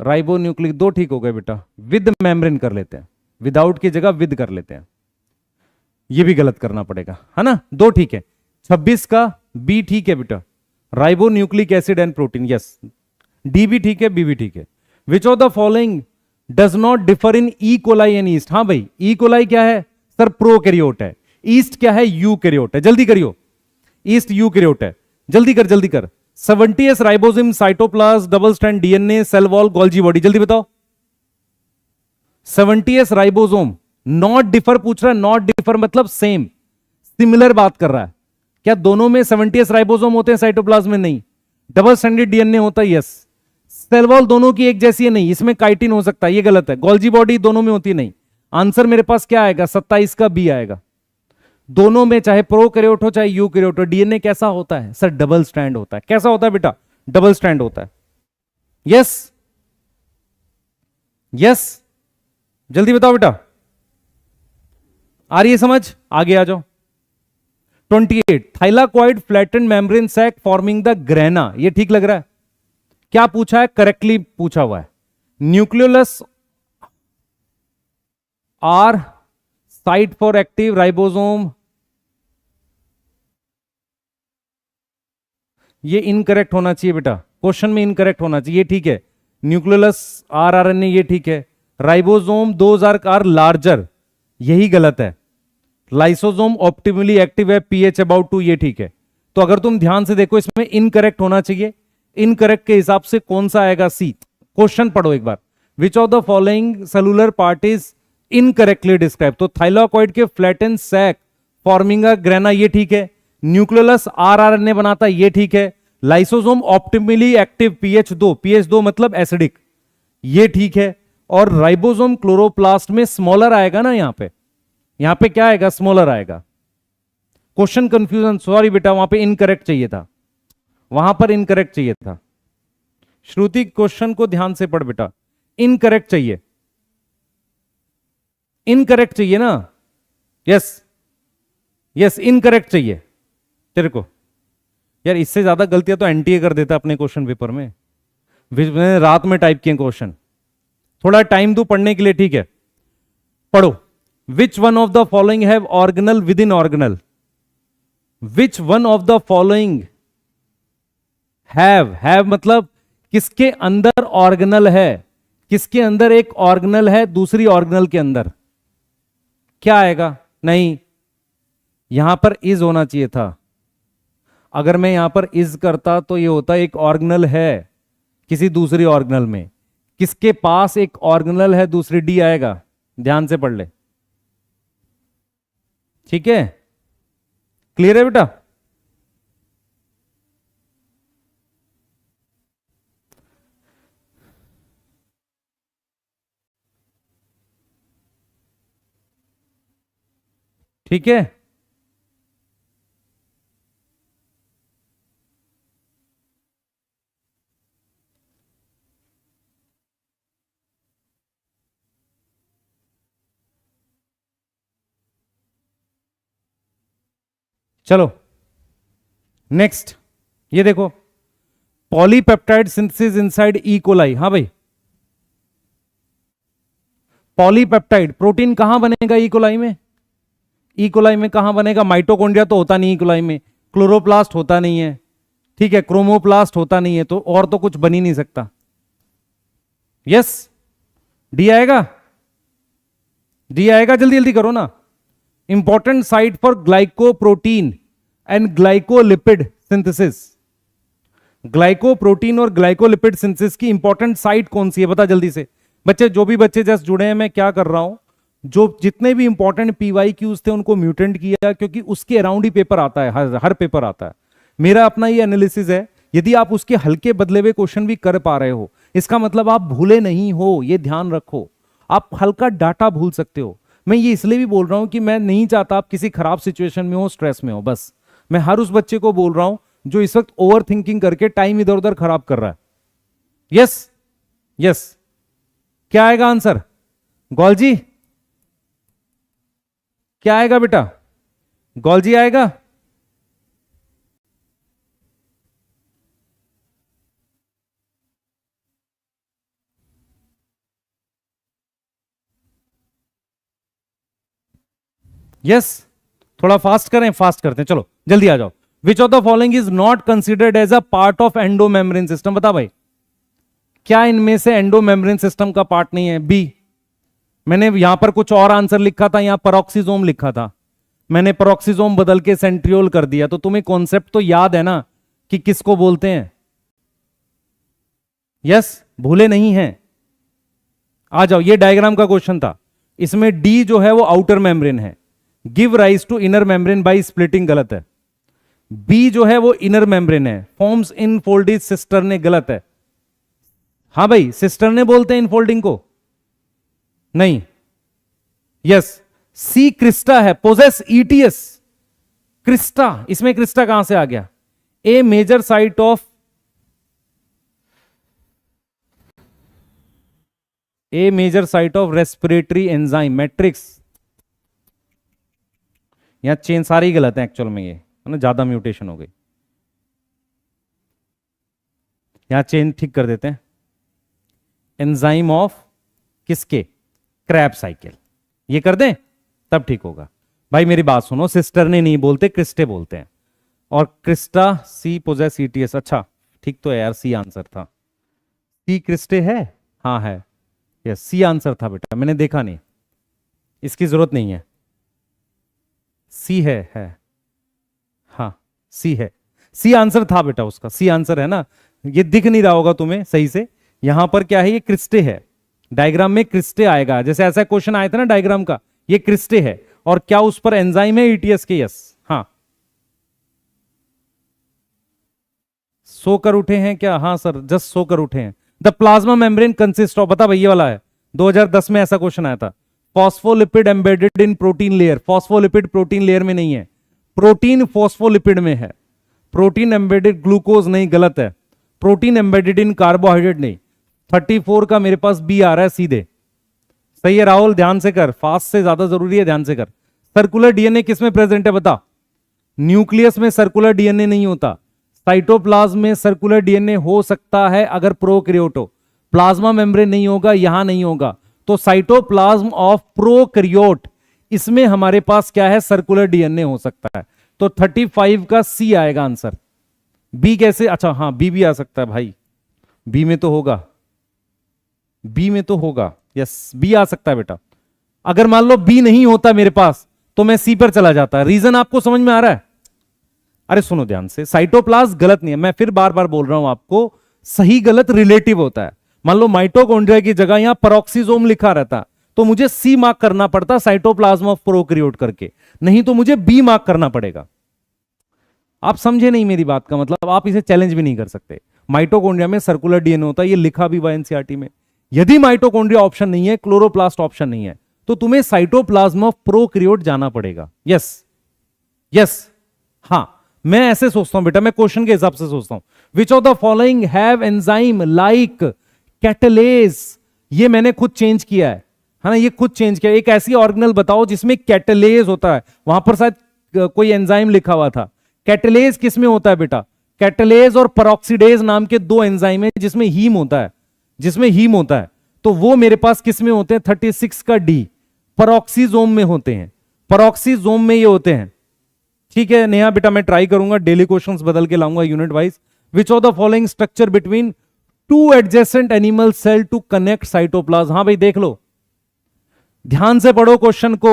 राइबोन्यूक्लिक, दो ठीक हो गए बेटा, विद मेम्ब्रेन कर लेते हैं, विदाउट की जगह विद कर लेते हैं, ये भी गलत करना पड़ेगा, है ना? दो ठीक है। 26 का बी ठीक है बेटा, ribonucleic acid and protein, yes. D भी ठीक है, बी भी ठीक है। विच of the following does not differ in E coli and east? हाँ भाई, ई कोलाई क्या है सर? प्रोकैरियोट है। ईस्ट क्या है? यूकैरियोट है। जल्दी करियो, ईस्ट यूकैरियोट है, जल्दी कर जल्दी कर। 70s ribosome, cytoplasm, double strand DNA, cell wall, Golgi body, जल्दी बताओ। 70s राइबोसोम, नॉट डिफर पूछ रहा है, नॉट डिफर मतलब सेम, सिमिलर बात कर रहा है। क्या दोनों में 70s राइबोसोम होते हैं, साइटोप्लाज्म में नहीं? डबल स्ट्रैंडेड डीएनए होता है, यस। सेल वॉल दोनों की एक जैसी है, नहीं, इसमें काइटिन हो सकता है, ये गलत है। गोल्जी बॉडी दोनों में होती नहीं। आंसर मेरे पास क्या आएगा? 27 का बी आएगा। दोनों में, चाहे प्रोकैरियोट हो चाहे यूकैरियोट हो, डीएनए कैसा होता है सर? डबल स्ट्रैंड होता है। कैसा होता है बेटा? डबल स्ट्रैंड होता है। यस यस, जल्दी बताओ बेटा, आ रही है समझ? आगे आ जाओ। 28 thylakoid flattened membrane sac forming the grana, ये ठीक लग रहा है? क्या पूछा है? करेक्टली पूछा हुआ है। Nucleolus are site for active ribosome, ये इनकरेक्ट होना चाहिए बेटा, क्वेश्चन में इनकरेक्ट होना चाहिए, ये ठीक है। न्यूक्लियोलस आरआरएनए, ये ठीक है। राइबोसोम दोज आर लार्जर, यही गलत है। लाइसोसोम ऑप्टिमली एक्टिव है, पीएच अबाउट 2, ये ठीक है। तो अगर तुम ध्यान से देखो, इसमें इनकरेक्ट होना चाहिए, इनकरेक्ट के हिसाब से कौन सा आएगा? सी। क्वेश्चन पढ़ो एक बार, which of the following cellular part is incorrectly describe? तो थाइलाकॉइड के flatten sac forming a grana, ये ठीक है। न्यूक्लियोलस आरआरएनए बनाता है, ये ठीक है। लाइसोसोम ऑप्टिमली एक्टिव, पीएच 2 मतलब एसिडिक, ये ठीक है। और राइबोसोम क्लोरोप्लास्ट में स्मॉलर आएगा ना, यहां पे क्या आएगा? स्मॉलर आएगा। क्वेश्चन कंफ्यूजन, सॉरी बेटा, वहां पे इनकरेक्ट चाहिए था, वहां पर इनकरेक्ट चाहिए था। श्रुति, क्वेश्चन को ध्यान से पढ़ बेटा, इनकरेक्ट चाहिए, इनकरेक्ट चाहिए ना? यस यस, इनकरेक्ट चाहिए तेरे को। यार इससे ज्यादा गलतियां तो एनटीए कर देता अपने क्वेश्चन पेपर में। मैंने रात में टाइप किए क्वेश्चन, थोड़ा टाइम दो पढ़ने के लिए, ठीक है? पढ़ो। Which one of the following have organelle with in organelle? Which one of the following have मतलब किसके अंदर ऑर्गेनल है? किसके अंदर एक ऑर्गेनल है दूसरी ऑर्गेनल के अंदर? क्या आएगा? नहीं, यहां पर इज होना चाहिए था। अगर मैं यहां पर इज करता तो ये होता एक ऑर्गेनल है किसी दूसरी ऑर्गेनल में, किसके पास एक ऑर्गेनल है दूसरी, डी आएगा। ध्यान से पढ़ ले, ठीक है? क्लियर है बेटा? ठीक है, चलो नेक्स्ट, ये देखो polypeptide synthesis inside E coli. हाँ भाई, पॉलीपेप्टाइड प्रोटीन कहां बनेगा ई कोलाई में? ई कोलाई में कहां बनेगा? माइटोकॉन्ड्रिया तो होता नहीं ई कोलाई में, क्लोरोप्लास्ट होता नहीं है, ठीक है, क्रोमोप्लास्ट होता नहीं है, तो और तो कुछ बन ही नहीं सकता। यस, डी आएगा, डी आएगा, जल्दी जल्दी करो ना। Important site for glycoprotein and glycolipid synthesis. Glycoprotein और ग्लाइकोलिपिड सिंथेसिस की इंपॉर्टेंट साइट कौन सी है, बता जल्दी से। बच्चे, जो भी बच्चे जस्ट जुड़े हैं, मैं क्या कर रहा हूं, जो जितने भी इंपॉर्टेंट पीवाईक्यूज थे उनको म्यूटेंट किया, क्योंकि उसके अराउंड ही पेपर आता है, हर पेपर आता है। मेरा अपना ये एनालिसिस है, यदि आप उसके हल्के बदले हुए क्वेश्चन भी कर पा रहे हो, इसका मतलब आप भूले नहीं हो, ये ध्यान रखो। आप हल्का डाटा भूल सकते हो। मैं ये इसलिए भी बोल रहा हूं कि मैं नहीं चाहता आप किसी खराब सिचुएशन में हो, स्ट्रेस में हो। बस मैं हर उस बच्चे को बोल रहा हूं जो इस वक्त ओवर थिंकिंग करके टाइम इधर उधर खराब कर रहा है। यस यस, क्या आएगा आंसर? गौल जी क्या आएगा बेटा? गौल जी आएगा? यस, थोड़ा फास्ट करें, फास्ट करते हैं, चलो जल्दी आ जाओ। Which of the following is not considered as a part of endomembrane system? बता भाई, क्या इनमें से एंडोमेम्ब्रेन सिस्टम का पार्ट नहीं है? बी। मैंने यहां पर कुछ और आंसर लिखा था, यहां पेरोक्सिसोम लिखा था, मैंने पेरोक्सिसोम बदल के सेंट्रियोल कर दिया। तो तुम्हें कॉन्सेप्ट तो याद है ना कि किसको बोलते हैं? यस, भूले नहीं हैं। आ जाओ, ये डायग्राम का क्वेश्चन था, इसमें डी जो है वो आउटर मेम्ब्रेन है, give rise to inner membrane by splitting, गलत है। बी जो है वो इनर मेम्ब्रेन है, फॉर्म्स इनफोल्डेड सिस्टर्ने, गलत है। हाँ भाई, सिस्टर्ने बोलते हैं इनफोल्डिंग को, नहीं। यस, सी क्रिस्टा है, पोजेस ईटीएस, क्रिस्टा, इसमें क्रिस्टा कहां से आ गया? A major site of, a major site of respiratory enzyme matrix. यहां चेन सारी गलत है एक्चुअल में, ये है ना, ज्यादा म्यूटेशन हो गई, यहां चेन ठीक कर देते हैं। एंजाइम ऑफ किसके? क्रैब साइकिल, ये कर दें तब ठीक होगा। भाई मेरी बात सुनो, सिस्टर ने नहीं बोलते, क्रिस्टे बोलते हैं, और क्रिस्टा सी पोजेस ईटीएस। अच्छा ठीक तो है यार, सी आंसर था। सी क्रिस्टे है, हाँ है, यस सी आंसर था बेटा, मैंने देखा नहीं, इसकी जरूरत नहीं है, सी है हाँ सी है, सी आंसर था बेटा उसका, सी आंसर है ना। ये दिख नहीं रहा होगा तुम्हें सही से, यहां पर क्या है, ये क्रिस्टे है, डायग्राम में क्रिस्टे आएगा, जैसे ऐसा क्वेश्चन आया था ना डायग्राम का, ये क्रिस्टे है, और क्या उस पर एंजाइम है ईटीएस के? यस, हाँ। सो कर उठे हैं क्या? हाँ सर, जस्ट सो कर उठे हैं। The plasma membrane consist of, बता भाई, ये वाला है, 2010 में ऐसा क्वेश्चन आया था। Phospholipid embedded in protein layer, phospholipid protein layer में नहीं है, प्रोटीन फॉस्फोलिपिड में है। प्रोटीन एम्बेडेड ग्लूकोज नहीं, गलत है। प्रोटीन एम्बेडेड इन कार्बोहाइड्रेट नहीं। 34 का मेरे पास बी आ रहा है सीधे, सही है राहुल, ध्यान से कर, फास्ट से ज्यादा जरूरी है, ध्यान से कर। सर्कुलर डीएनए किस में प्रेजेंट है बता? न्यूक्लियस में सर्कुलर डीएनए नहीं होता, साइटोप्लाज्म में सर्कुलर डीएनए हो सकता है अगर प्रोकैरियोट हो, प्लाज्मा मेम्ब्रेन नहीं होगा, यहां नहीं होगा। तो साइटोप्लाज्म ऑफ प्रोकैरियोट, इसमें हमारे पास क्या है, सर्कुलर डीएनए हो सकता है। तो 35 का सी आएगा आंसर। बी कैसे? अच्छा हाँ, बी भी आ सकता है भाई, बी में तो होगा, बी में तो होगा, यस बी आ सकता है बेटा। अगर मान लो बी नहीं होता मेरे पास तो मैं सी पर चला जाता। रीजन आपको समझ में आ रहा है? अरे सुनो ध्यान से, साइटोप्लाज्म गलत नहीं है, मैं फिर बार बार बोल रहा हूं आपको, सही गलत रिलेटिव होता है। मान लो माइटोकॉन्ड्रिया की जगह यहां पेरोक्सिसोम लिखा रहता तो मुझे सी मार्क करना पड़ता साइटोप्लाज्म ऑफ प्रोकैरियोट करके, नहीं तो मुझे बी मार्क करना पड़ेगा। आप समझे नहीं मेरी बात का मतलब, आप इसे चैलेंज भी नहीं कर सकते। माइटोकॉन्ड्रिया में सर्कुलर डीएनए होता है, ये लिखा भी हुआ एनसीईआरटी में। यदि माइटोकॉन्ड्रिया ऑप्शन नहीं है, क्लोरोप्लास्ट ऑप्शन नहीं है, तो तुम्हें साइटोप्लाज्म ऑफ प्रोकैरियोट जाना पड़ेगा। यस यस, हाँ मैं ऐसे सोचता हूं बेटा, मैं क्वेश्चन के हिसाब से सोचता हूं। विच of the following have enzyme like catalase, ये मैंने खुद चेंज किया है ना, ये खुद चेंज किया। एक ऐसी ऑर्गेनल बताओ जिसमें कैटलेज होता है, वहां पर शायद कोई एंजाइम लिखा हुआ था। कैटलेज किस में होता है बेटा? कैटलेज और पेरोक्सीडेज नाम के दो एंजाइम है जिसमें हीम होता है, जिसमें हीम होता है। तो वो मेरे पास किस में होते हैं? 36 का डी, पेरोक्सीजोम में होते हैं, पेरोक्सीजोम में ये होते हैं। ठीक है नेहा बेटा, मैं ट्राई करूंगा, डेली क्वेश्चंस बदल के लाऊंगा unit wise. Which of the following structure between two adjacent animal cell to connect cytoplasm? हाँ भाई देख लो, ध्यान से पढ़ो क्वेश्चन को।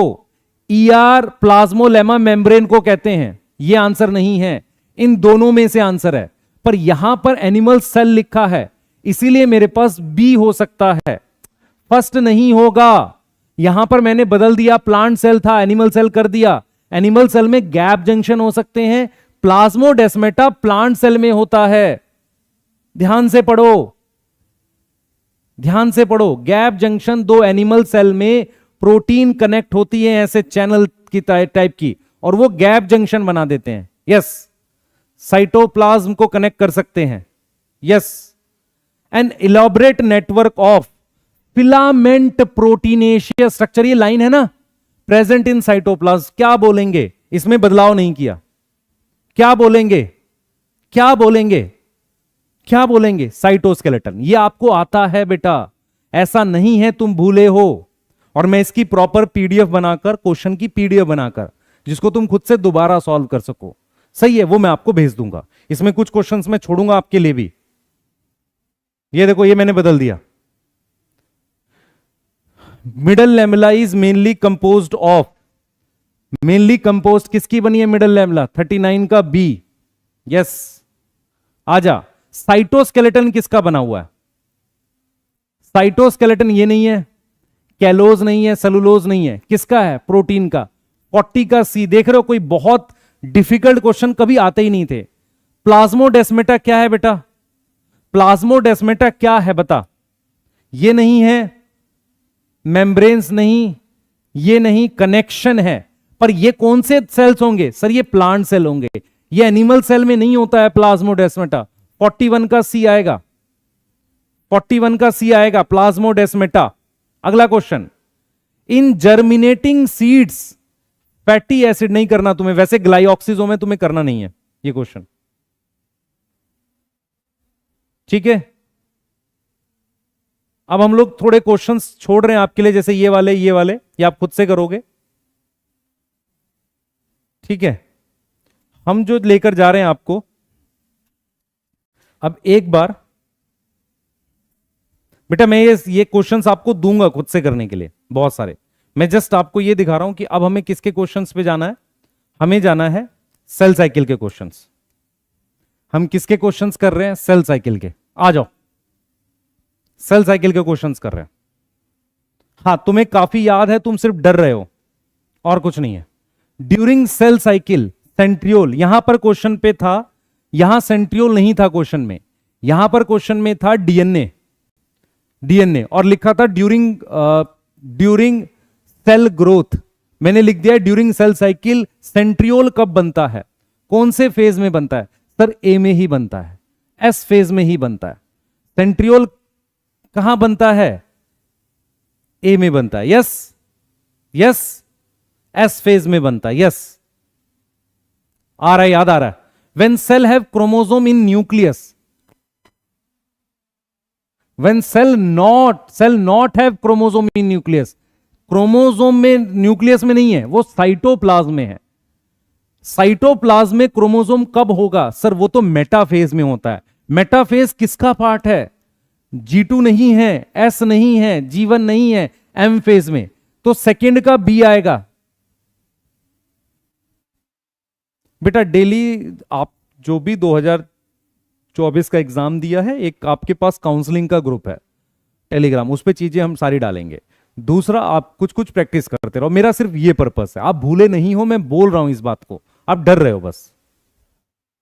ईआर प्लाज्मोलेमा मेम्ब्रेन को कहते हैं, ये आंसर नहीं है, इन दोनों में से आंसर है, पर यहां पर एनिमल सेल लिखा है इसीलिए मेरे पास बी हो सकता है, फर्स्ट नहीं होगा। यहां पर मैंने बदल दिया, प्लांट सेल था एनिमल सेल कर दिया। एनिमल सेल में गैप जंक्शन हो सकते हैं, प्लाज्मोडेस्मेटा प्लांट सेल में होता है। ध्यान से पढ़ो, ध्यान से पढ़ो। गैप जंक्शन दो एनिमल सेल में प्रोटीन कनेक्ट होती है ऐसे चैनल की टाइप की, और वो गैप जंक्शन बना देते हैं। यस, साइटोप्लाज्म को कनेक्ट कर सकते हैं। Yes, an elaborate network of filament proteinaceous structure, ये लाइन है ना, प्रेजेंट इन साइटोप्लाज्म। क्या बोलेंगे? इसमें बदलाव नहीं किया। क्या बोलेंगे? क्या बोलेंगे? क्या बोलेंगे? साइटोस्केलेटन। ये आपको आता है बेटा, ऐसा नहीं है तुम भूले हो। और मैं इसकी प्रॉपर पीडीएफ बनाकर, क्वेश्चन की पीडीएफ बनाकर, जिसको तुम खुद से दोबारा सॉल्व कर सको, सही है, वो मैं आपको भेज दूंगा। इसमें कुछ क्वेश्चंस मैं छोड़ूंगा आपके लिए भी। ये देखो, ये मैंने बदल दिया। Middle lamella is mainly composed of, mainly composed किसकी बनी है मिडल लैमेला? 39 का बी। यस, आजा। साइटोस्केलेटन किसका बना हुआ है? साइटोस्केलेटन ये नहीं है, कैलोज नहीं है, सेलुलोज नहीं है, किसका है? प्रोटीन का। 40 का सी। देख रहे हो, कोई बहुत डिफिकल्ट क्वेश्चन कभी आते ही नहीं थे। प्लाज्मोडेस्मेटा क्या है बेटा? प्लाज्मोडेस्मेटा क्या है बता? ये नहीं है, मेम्ब्रेन्स नहीं, ये नहीं, कनेक्शन है। पर ये कौन से सेल्स होंगे? सर ये प्लांट सेल होंगे, ये एनिमल सेल में नहीं होता है प्लाज्मोडेस्मेटा। 41 का सी आएगा, 41 का सी आएगा प्लाज्मोडेस्मेटा। अगला क्वेश्चन, इन जर्मिनेटिंग सीड्स फैटी एसिड नहीं करना तुम्हें, वैसे ग्लाइऑक्सिजो में तुम्हें करना नहीं है ये क्वेश्चन, ठीक है। अब हम लोग थोड़े क्वेश्चंस छोड़ रहे हैं आपके लिए, जैसे ये वाले, ये आप खुद से करोगे, ठीक है। हम जो लेकर जा रहे हैं आपको, अब एक बार बेटा मैं ये क्वेश्चंस आपको दूंगा खुद से करने के लिए बहुत सारे। मैं जस्ट आपको ये दिखा रहा हूं कि अब हमें किसके क्वेश्चंस पे जाना है। हमें जाना है सेल साइकिल के क्वेश्चंस। हम किसके क्वेश्चंस कर रहे हैं? सेल साइकिल के। आ जाओ, सेल साइकिल के क्वेश्चंस कर रहे हैं। हाँ, तुम्हें काफी याद है, तुम सिर्फ डर रहे हो और कुछ नहीं है। ड्यूरिंग सेल साइकिल सेंट्रियोल, यहां पर क्वेश्चन पे था, यहां सेंट्रियोल नहीं था क्वेश्चन में, यहां पर क्वेश्चन में था डीएनए, और लिखा था ड्यूरिंग सेल ग्रोथ। मैंने लिख दिया ड्यूरिंग सेल साइकिल सेंट्रियोल कब बनता है, कौन से फेज में बनता है? सर ए में ही बनता है, एस फेज में ही बनता है। सेंट्रियोल कहां बनता है? ए में बनता है। यस, एस फेज में बनता है। यस, आ रहा है, याद आ रहा है। When cell have chromosome in nucleus, when cell not have chromosome in nucleus, chromosome में, न्यूक्लियस में नहीं है, वो साइटोप्लाज्म में है। साइटोप्लाज्म में क्रोमोसोम कब होगा? सर वो तो मेटाफेज में होता है। मेटाफेज किसका पार्ट है? G2 नहीं है, S नहीं है, G1 नहीं है, M फेज में, तो सेकंड का बी आएगा। बेटा डेली आप जो भी 2024 का एग्जाम दिया है, एक आपके पास काउंसलिंग का ग्रुप है टेलीग्राम, उस पे चीजें हम सारी डालेंगे। दूसरा, आप कुछ कुछ प्रैक्टिस करते रहो, मेरा सिर्फ ये पर्पस है, आप भूले नहीं हो, मैं बोल रहा हूं इस बात को, आप डर रहे हो बस।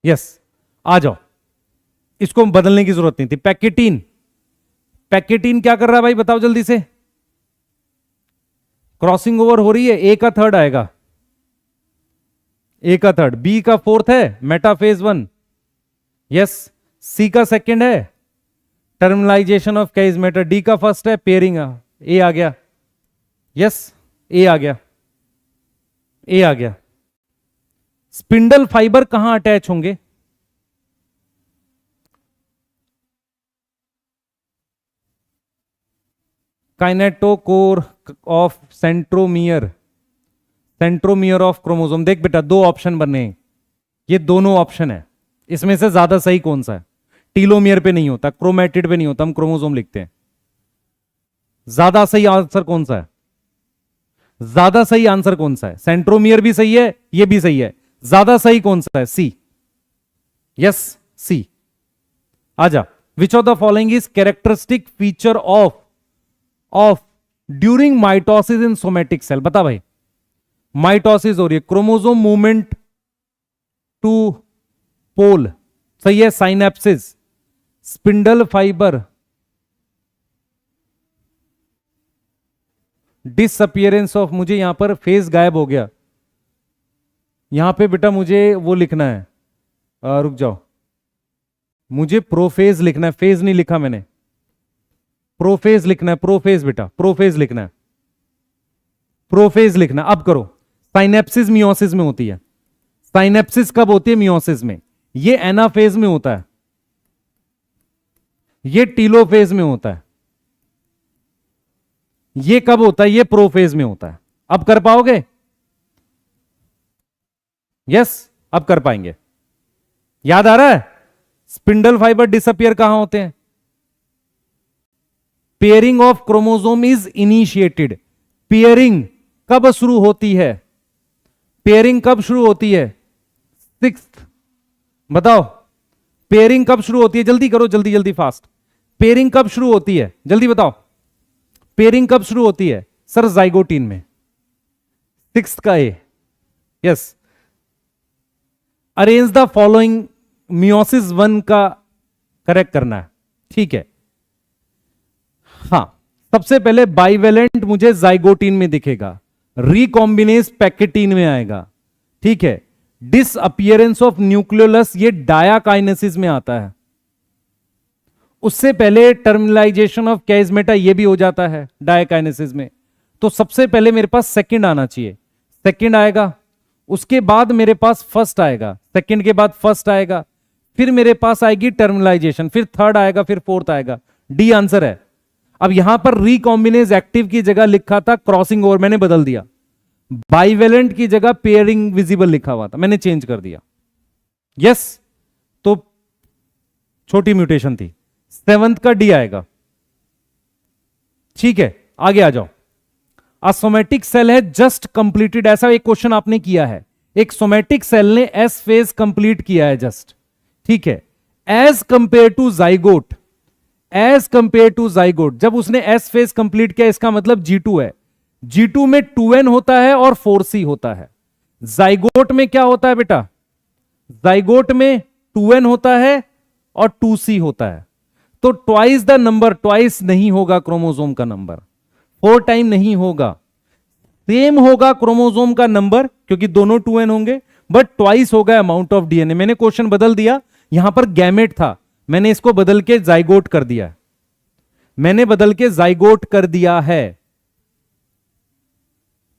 यस, आ जाओ, इसको बदलने की जरूरत नहीं थी। पैकेटीन, पैकेटीन क्या कर रहा है भाई बताओ जल्दी से? क्रॉसिंग ओवर हो रही है, ए का थर्ड आएगा, ए का थर्ड, बी का फोर्थ है, मेटाफेज 1। यस, सी का सेकंड है, terminalisation of case matter, D का फर्स्ट है, पेयरिंग, ए आ गया। यस, ए आ गया, ए आ गया। स्पिंडल फाइबर कहां अटैच होंगे? Kinetochore of centromere, centromere of chromosome. देख बेटा, दो ऑप्शन बने हैं, ये दोनों ऑप्शन है, इसमें से ज्यादा सही कौन सा है? टीलोमियर पे नहीं होता, क्रोमेटिड पे नहीं होता, हम क्रोमोसोम लिखते हैं। ज्यादा सही आंसर कौन सा है? ज्यादा सही आंसर कौन सा है? सेंट्रोमियर भी सही है, ये भी सही है, ज्यादा सही कौन सा है? सी। Yes, C. आजा। Which of the following is characteristic feature of during mitosis in somatic cell? बता भाई, माइटोसिस हो रही है, क्रोमोसोम मूवमेंट टू पोल, सही है, synapsis, spindle fibre disappearance of, मुझे यहां पर फेज गायब हो गया, यहां पे बेटा मुझे वो लिखना है, रुक जाओ, मुझे प्रोफेज लिखना है, फेज नहीं लिखा मैंने, प्रोफेज लिखना है, प्रोफेज बेटा, प्रोफेज लिखना है, प्रोफेज लिखना। अब करो। साइनेप्सिस मियोसिस में होती है, साइनेप्सिस कब होती है? मियोसिस में। ये एनाफेज में होता है, ये टीलोफेज में होता है, ये कब होता है? ये प्रोफेज में होता है। अब कर पाओगे? यस, अब कर पाएंगे। याद आ रहा है? स्पिंडल फाइबर डिसअपियर कहां होते हैं? Pairing of chromosome is initiated. Pairing कब शुरू होती है? पेयरिंग कब शुरू होती है? सिक्स्थ। बताओ, पेयरिंग कब शुरू होती है? जल्दी करो, जल्दी जल्दी फास्ट। पेयरिंग कब शुरू होती है? जल्दी बताओ, पेयरिंग कब शुरू होती है? सर जाइगोटीन में, सिक्स्थ का A. Yes. Arrange the following, meiosis 1 का करेक्ट करना है, ठीक है। हां, सबसे पहले बाइवेलेंट मुझे जाइगोटीन में दिखेगा, रिकॉम्बिनेज पैकेटीन में आएगा, ठीक है। डिसअपियरेंस ऑफ न्यूक्लियोलस, ये डायाकाइनेसिस में आता है। उससे पहले टर्मिनलाइजेशन ऑफ कैइजमेटा, ये भी हो जाता है डायाकाइनेसिस में। तो सबसे पहले मेरे पास सेकंड आना चाहिए, सेकंड आएगा, उसके बाद मेरे पास फर्स्ट आएगा, सेकंड के बाद फर्स्ट आएगा, फिर मेरे पास आएगी टर्मिनलाइजेशन, फिर थर्ड आएगा, फिर फोर्थ आएगा। डी आंसर है। अब यहां पर रिकॉम्बिनेज एक्टिव की जगह लिखा था क्रॉसिंग ओवर, मैंने बदल दिया। बाइवेलेंट की जगह पेयरिंग विजिबल लिखा हुआ था, मैंने चेंज कर दिया। यस, तो छोटी म्यूटेशन थी। सेवंथ का डी आएगा, ठीक है। आगे आ जाओ। अ सोमेटिक सेल है जस्ट कंप्लीटेड, ऐसा एक क्वेश्चन आपने किया है, एक सोमेटिक सेल ने एस फेज कंप्लीट किया है जस्ट, ठीक है, as compare to zygote, as compare to zygote. जब उसने एस फेज कंप्लीट किया, इसका मतलब G2 है, G2 में 2N होता है और 4C होता है। जाइगोट में क्या होता है बेटा? जाइगोट में 2N होता है और 2C होता है। तो ट्वाइस द नंबर, ट्वाइस नहीं होगा क्रोमोसोम का नंबर, 4 टाइम नहीं होगा, सेम होगा क्रोमोसोम का नंबर, क्योंकि दोनों 2N होंगे, बट ट्वाइस होगा अमाउंट ऑफ डीएनए। मैंने क्वेश्चन बदल दिया, यहां पर गैमेट था, मैंने इसको बदल के जाइगोट कर दिया, मैंने बदल के जाइगोट कर दिया है।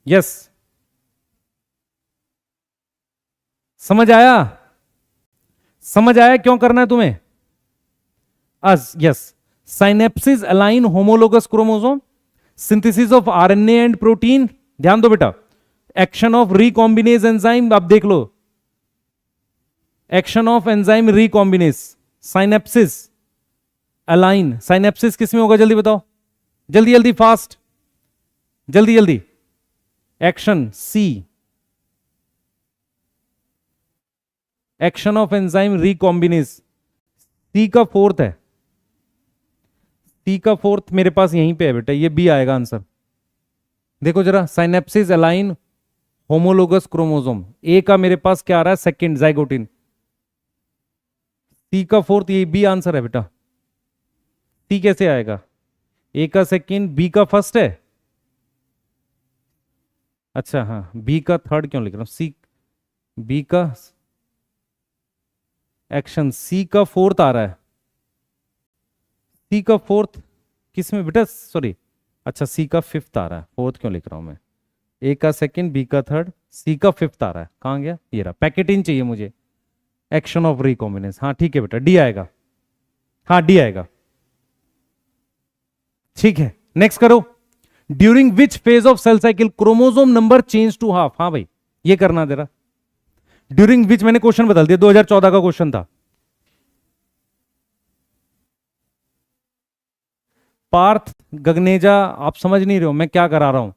यस, समझ आया? समझ आया क्यों करना है तुम्हें? Yes, synapsis align homologous chromosome, synthesis of RNA and protein, ध्यान दो बेटा, एक्शन ऑफ रिकॉम्बिनेज एंजाइम, आप देख लो, action of enzyme recombinase, synapsis align. Synapsis किस में होगा जल्दी बताओ, जल्दी जल्दी फास्ट, जल्दी जल्दी। Action C, action of enzyme recombinase, C का फोर्थ है, सी का फोर्थ मेरे पास यहीं पे है बेटा, ये बी आएगा आंसर। देखो जरा, साइनेप्सिस अलाइन होमोलोगस क्रोमोसोम, ए का मेरे पास क्या आ रहा है? Second, zygotene. सी का फोर्थ, ये बी आंसर है बेटा। सी कैसे आएगा? ए का सेकंड, बी का फर्स्ट है। अच्छा हाँ, बी का थर्ड क्यों लिख रहा हूं? सी, बी का एक्शन, सी का फोर्थ आ रहा है, सी का फोर्थ किस में बेटा? सॉरी, अच्छा सी का फिफ्थ आ रहा है, फोर्थ क्यों लिख रहा हूं मैं? ए का सेकंड, बी का थर्ड, सी का फिफ्थ आ रहा है, कहां गया, ये रहा, पैकेटिन चाहिए मुझे, एक्शन ऑफ रिकॉम्बिनेंस, हाँ ठीक है बेटा, डी आएगा, हाँ डी आएगा, ठीक है। नेक्स्ट करो, during which phase of cell cycle chromosome number change to half, हाँ भाई ये करना दे रहा, ड्यूरिंग विच मैंने क्वेश्चन बदल दिया, 2014 का क्वेश्चन था। पार्थ गगनेजा, आप समझ नहीं रहे हो मैं क्या करा रहा हूं,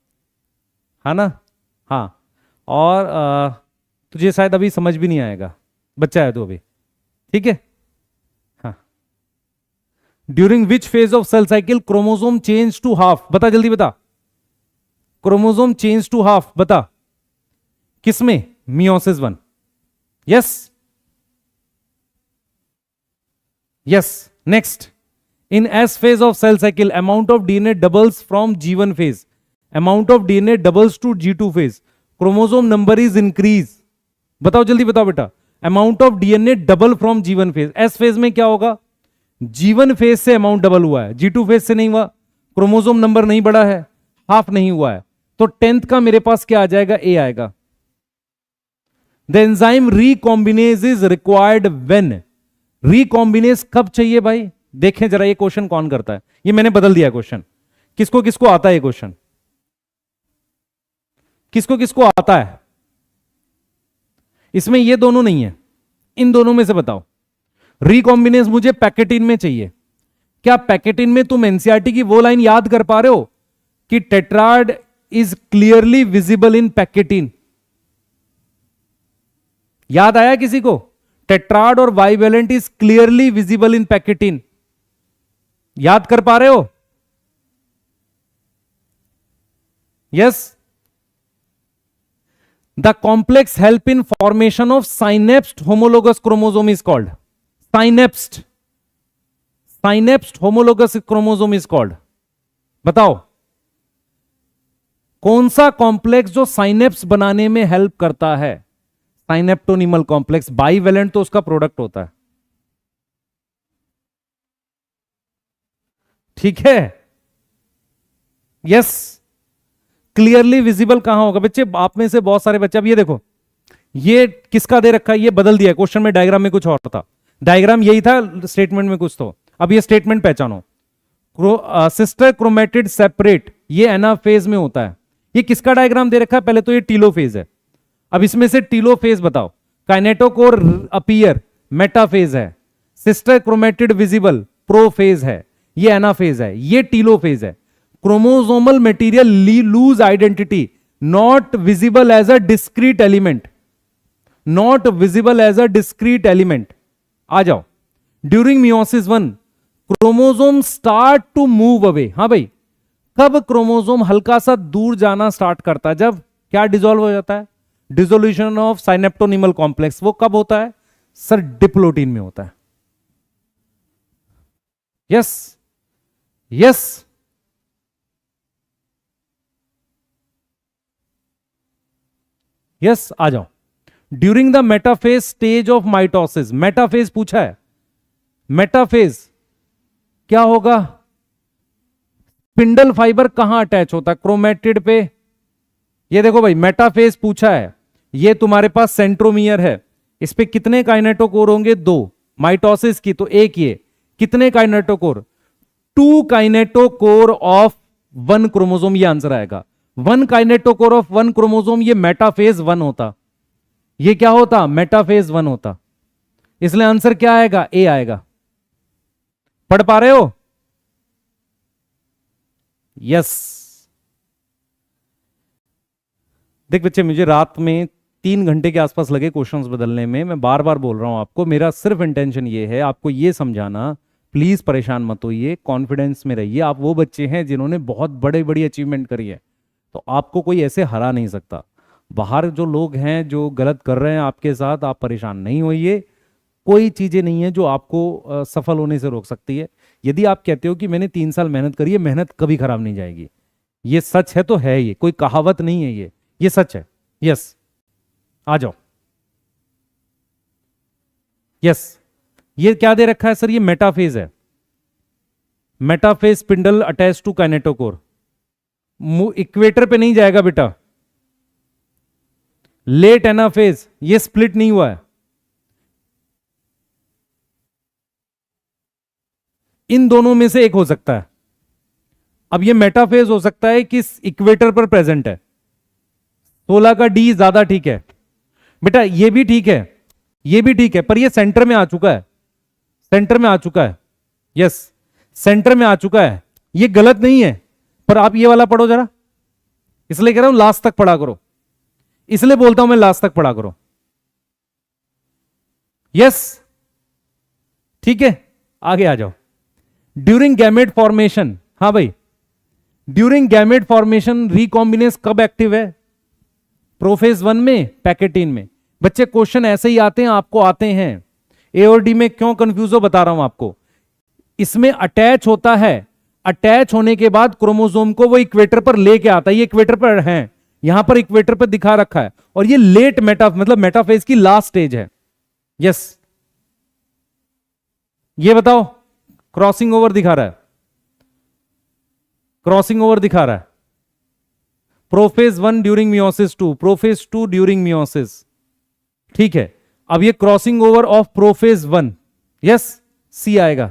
है ना, हाँ, और तुझे शायद अभी समझ भी नहीं आएगा, बच्चा है तो अभी, ठीक है, हाँ। During which phase of cell cycle chromosome change to half, बता जल्दी बता, क्रोमोसोम चेंज टू हाफ बता, किसमें, meiosis 1, yes yes. Next, in S phase of cell cycle amount of DNA doubles from G1 phase, amount of DNA doubles to G2 phase, chromosome number is increase, बताओ जल्दी बताओ बेटा, amount of DNA double from G1 phase, S phase में क्या होगा, G1 phase से amount double हुआ है, G2 phase से नहीं हुआ, क्रोमोसोम नंबर नहीं बढ़ा है, हाफ नहीं हुआ है, तो 10th का मेरे पास क्या आ जाएगा, A आएगा। The enzyme recombinase is required when, recombinase कब चाहिए भाई, देखें जरा ये क्वेश्चन कौन करता है, ये मैंने बदल दिया क्वेश्चन, किसको किसको आता है ये क्वेश्चन, किसको किसको आता है, इसमें ये दोनों नहीं है, इन दोनों में से बताओ। रिकॉम्बिनेस मुझे पैकेटिन में चाहिए, क्या पैकेटिन में तुम एनसीईआरटी की वो लाइन याद कर पा रहे हो कि tetrad is clearly visible in pachytene, याद आया किसी को, टेट्राड और bivalent is clearly visible in pachytene, याद कर पा रहे हो, yes. The complex help in formation of synapsed homologous chromosome is called, synapsed, synapsed homologous chromosome is called, बताओ कौन सा कॉम्प्लेक्स जो साइनेप्स बनाने में हेल्प करता है, साइनेप्टोनिमल कॉम्प्लेक्स, बाइवेलेंट तो उसका प्रोडक्ट होता है, ठीक है, यस। क्लियरली विजिबल कहां होगा बच्चे, आप में से बहुत सारे बच्चे, अब ये देखो ये किसका दे रखा है, ये बदल दिया क्वेश्चन में, डायग्राम में कुछ और था, डायग्राम यही था, स्टेटमेंट में कुछ तो, अब ये स्टेटमेंट पहचानो, सिस्टर क्रोमेटिड सेपरेट, ये एनाफेज में होता है, ये किसका डायग्राम दे रखा है, पहले तो ये टीलोफेज है, अब इसमें से टीलोफेज बताओ, काइनेटोकोर अपीयर मेटाफेज है, सिस्टर क्रोमेटिड विजिबल प्रोफेज है, ये एनाफेज है, ये टीलोफेज है, chromosomal material lose identity, not visible as a discrete element, not visible as a discrete element, आ जाओ। During meiosis 1 chromosome start to move away, हाँ भाई कब क्रोमोसोम हल्का सा दूर जाना स्टार्ट करता है, जब क्या डिसॉल्व हो जाता है, डिसोल्यूशन ऑफ साइनेप्टोनिमल कॉम्प्लेक्स, वो कब होता है सर, डिप्लोटीन में होता है, यस यस। यस आ जाओ। During the metaphase stage of mitosis, metaphase पूछा है, मेटाफेज क्या होगा, स्पिंडल फाइबर कहां अटैच होता है, क्रोमेटिड पे, ये देखो भाई मेटाफेज पूछा है, ये तुम्हारे पास सेंट्रोमियर है, इस पे कितने काइनेटोकोर होंगे, 2, माइटोसिस की तो एक, ये कितने काइनेटोकोर, 2 काइनेटोकोर ऑफ 1 क्रोमोसोम, ये आंसर आएगा, 1 काइनेटोकोर ऑफ 1 क्रोमोसोम, ये मेटाफेज 1 होता, ये क्या होता, मेटाफेज 1 होता, इसलिए आंसर क्या आएगा, ए आएगा, पढ़ पा रहे हो, यस। देख बच्चे मुझे रात में 3 घंटे के आसपास लगे क्वेश्चंस बदलने में, मैं बार बार बोल रहा हूं आपको, मेरा सिर्फ इंटेंशन ये है आपको ये समझाना, प्लीज परेशान मत होइए, कॉन्फिडेंस में रहिए, आप वो बच्चे हैं जिन्होंने बहुत बड़े बड़ी अचीवमेंट करी है, तो आपको कोई ऐसे हरा नहीं सकता, बाहर जो लोग हैं जो गलत कर रहे हैं आपके साथ, आप परेशान नहीं होइए, कोई चीजें नहीं है जो आपको सफल होने से रोक सकती है। यदि आप कहते हो कि मैंने 3 साल मेहनत करी है, मेहनत कभी खराब नहीं जाएगी, ये सच है तो है, ये कोई कहावत नहीं है, ये सच है, यस आ जाओ, यस। ये क्या दे रखा है सर, ये मेटाफेज है, metaphase spindle attach to kinetochore, equator पे नहीं जाएगा बेटा, लेट एनाफेज, ये स्प्लिट नहीं हुआ है। इन दोनों में से एक हो सकता है। अब ये मेटाफेज हो सकता है कि इक्वेटर पर प्रेजेंट है। 16 का डी ज्यादा ठीक है बेटा, ये भी ठीक है, ये भी ठीक है, पर ये सेंटर में आ चुका है, सेंटर में आ चुका है। यस, सेंटर में आ चुका है। ये गलत नहीं है, पर आप ये वाला पढ़ो जरा, इसलिए कह रहा हूं लास्ट तक पढ़ा करो, इसलिए बोलता हूं मैं लास्ट तक पढ़ा करो। यस, ठीक है, आगे आ जाओ। ड्यूरिंग गैमेट फॉर्मेशन, हाँ भाई, ड्यूरिंग गैमेट फॉर्मेशन रिकॉम्बिनेस कब एक्टिव है? प्रोफेज 1 में, पैकेटीन में। बच्चे क्वेश्चन ऐसे ही आते हैं, आपको आते हैं। ए और डी में क्यों कंफ्यूज हो बता रहा हूं आपको। इसमें अटैच होता है, अटैच होने के बाद क्रोमोसोम को वो इक्वेटर पर लेके आता है। ये इक्वेटर पर है, यहां पर इक्वेटर पर दिखा रखा है, और ये लेट मेटा मतलब मेटाफेज की लास्ट स्टेज है। यस, ये बताओ, क्रॉसिंग ओवर दिखा रहा है, क्रॉसिंग ओवर दिखा रहा है। Prophase 1 during meiosis 2, prophase 2 during meiosis, ठीक है। अब ये crossing over of prophase 1, yes, C आएगा।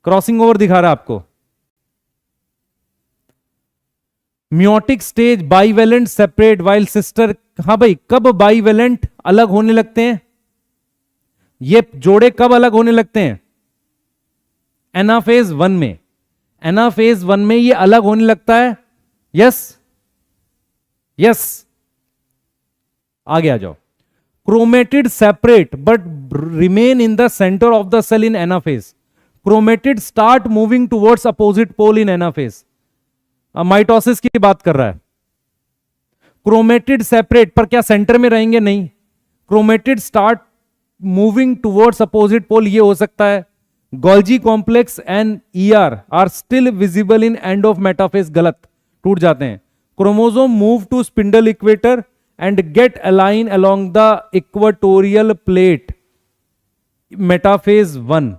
क्रॉसिंग ओवर दिखा रहा है आपको। Meiotic stage bivalent separate while sister, हाँ भाई, कब बाइवेलेंट अलग होने लगते हैं? ये जोड़े कब अलग होने लगते हैं? एनाफेज 1 में, एनाफेज 1 में ये अलग होने लगता है। यस, यस, आगे आ जाओ। Chromatid separate but remain in the centre of the cell in anaphase. Chromatid start moving towards opposite pole in anaphase. Mitosis की बात कर रहा है। क्रोमेटिड सेपरेट, पर क्या सेंटर में रहेंगे? नहीं। Chromatid start moving towards opposite pole, ये हो सकता है। Golgi complex and ER are still visible in end of metaphase, गलत, टूट जाते हैं। Chromosome move to spindle equator and get align along the equatorial plate, metaphase 1।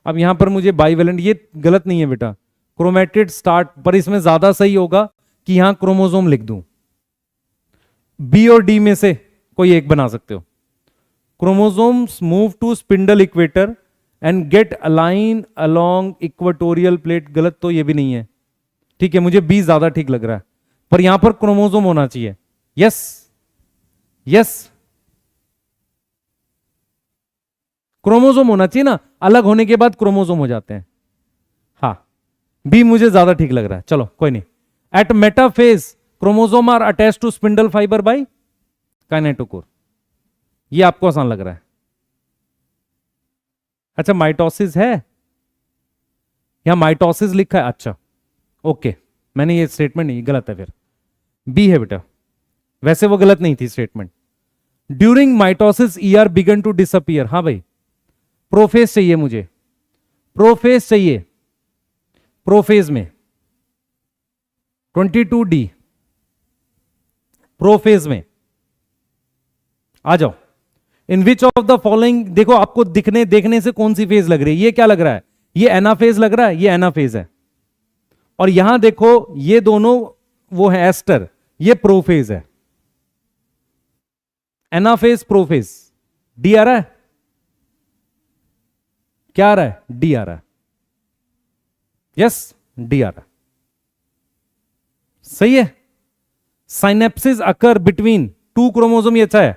अब यहां पर मुझे बाइवेलेंट, ये गलत नहीं है बेटा, क्रोमेटिड स्टार्ट, पर इसमें ज्यादा सही होगा कि यहां क्रोमोसोम लिख दूं। बी और डी में से कोई एक बना सकते हो। Chromosomes move to spindle equator and get align along equatorial plate, गलत तो ये भी नहीं है, ठीक है। मुझे बी ज्यादा ठीक लग रहा है, पर यहां पर क्रोमोसोम होना चाहिए। यस, यस, क्रोमोसोम होना चाहिए ना, अलग होने के बाद क्रोमोसोम हो जाते हैं। हाँ, बी मुझे ज्यादा ठीक लग रहा है, चलो कोई नहीं। At metaphase chromosome are attach to spindle fibre by kinetochore, ये आपको आसान लग रहा है। अच्छा, माइटोसिस है, यहां माइटोसिस लिखा है, अच्छा ओके, मैंने ये स्टेटमेंट नहीं, गलत है, फिर बी है बेटा, वैसे वो गलत नहीं थी statement. During mitosis ER begin to disappear, हाँ भाई, प्रोफेज चाहिए मुझे, प्रोफेज चाहिए। प्रोफेज में 22D, प्रोफेज में आ जाओ। इन विच ऑफ द फॉलोइंग, देखो आपको देखने से कौन सी फेज लग रही है? ये क्या लग रहा है? ये एनाफेज लग रहा है, ये एनाफेज है। और यहां देखो ये दोनों वो है एस्टर, ये प्रोफेज है। एनाफेज प्रोफेज, डी आ रहा है, क्या आ रहा है? डी आ रहा है। यस, डी आ रहा है, सही है। Synapsis occur between two chromosome, ये अच्छा है।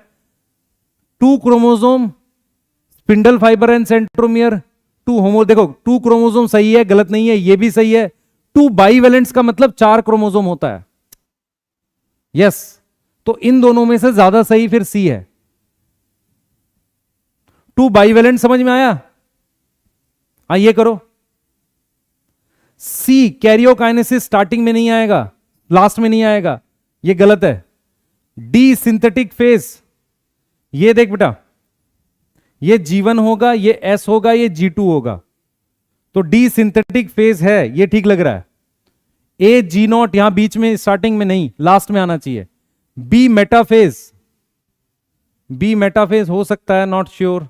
Two chromosome spindle fibre and centromere, two homo, देखो टू क्रोमोसोम सही है, गलत नहीं है, ये भी सही है। टू बाइवेलेंट्स का मतलब 4 क्रोमोसोम होता है। यस, तो इन दोनों में से ज्यादा सही फिर सी है। टू बाइवेलेंट समझ में आया? हाँ, ये करो। सी कैरियोकाइनेसिस स्टार्टिंग में नहीं आएगा, लास्ट में नहीं आएगा, ये गलत है। डी सिंथेटिक फेज, ये देख बेटा, ये G1 होगा, ये S होगा, ये G2 होगा, तो डी सिंथेटिक फेज है, ये ठीक लग रहा है। ए G0 यहां बीच में, स्टार्टिंग में नहीं, लास्ट में आना चाहिए। बी मेटाफेज, बी मेटाफेज हो सकता है, नॉट श्योर,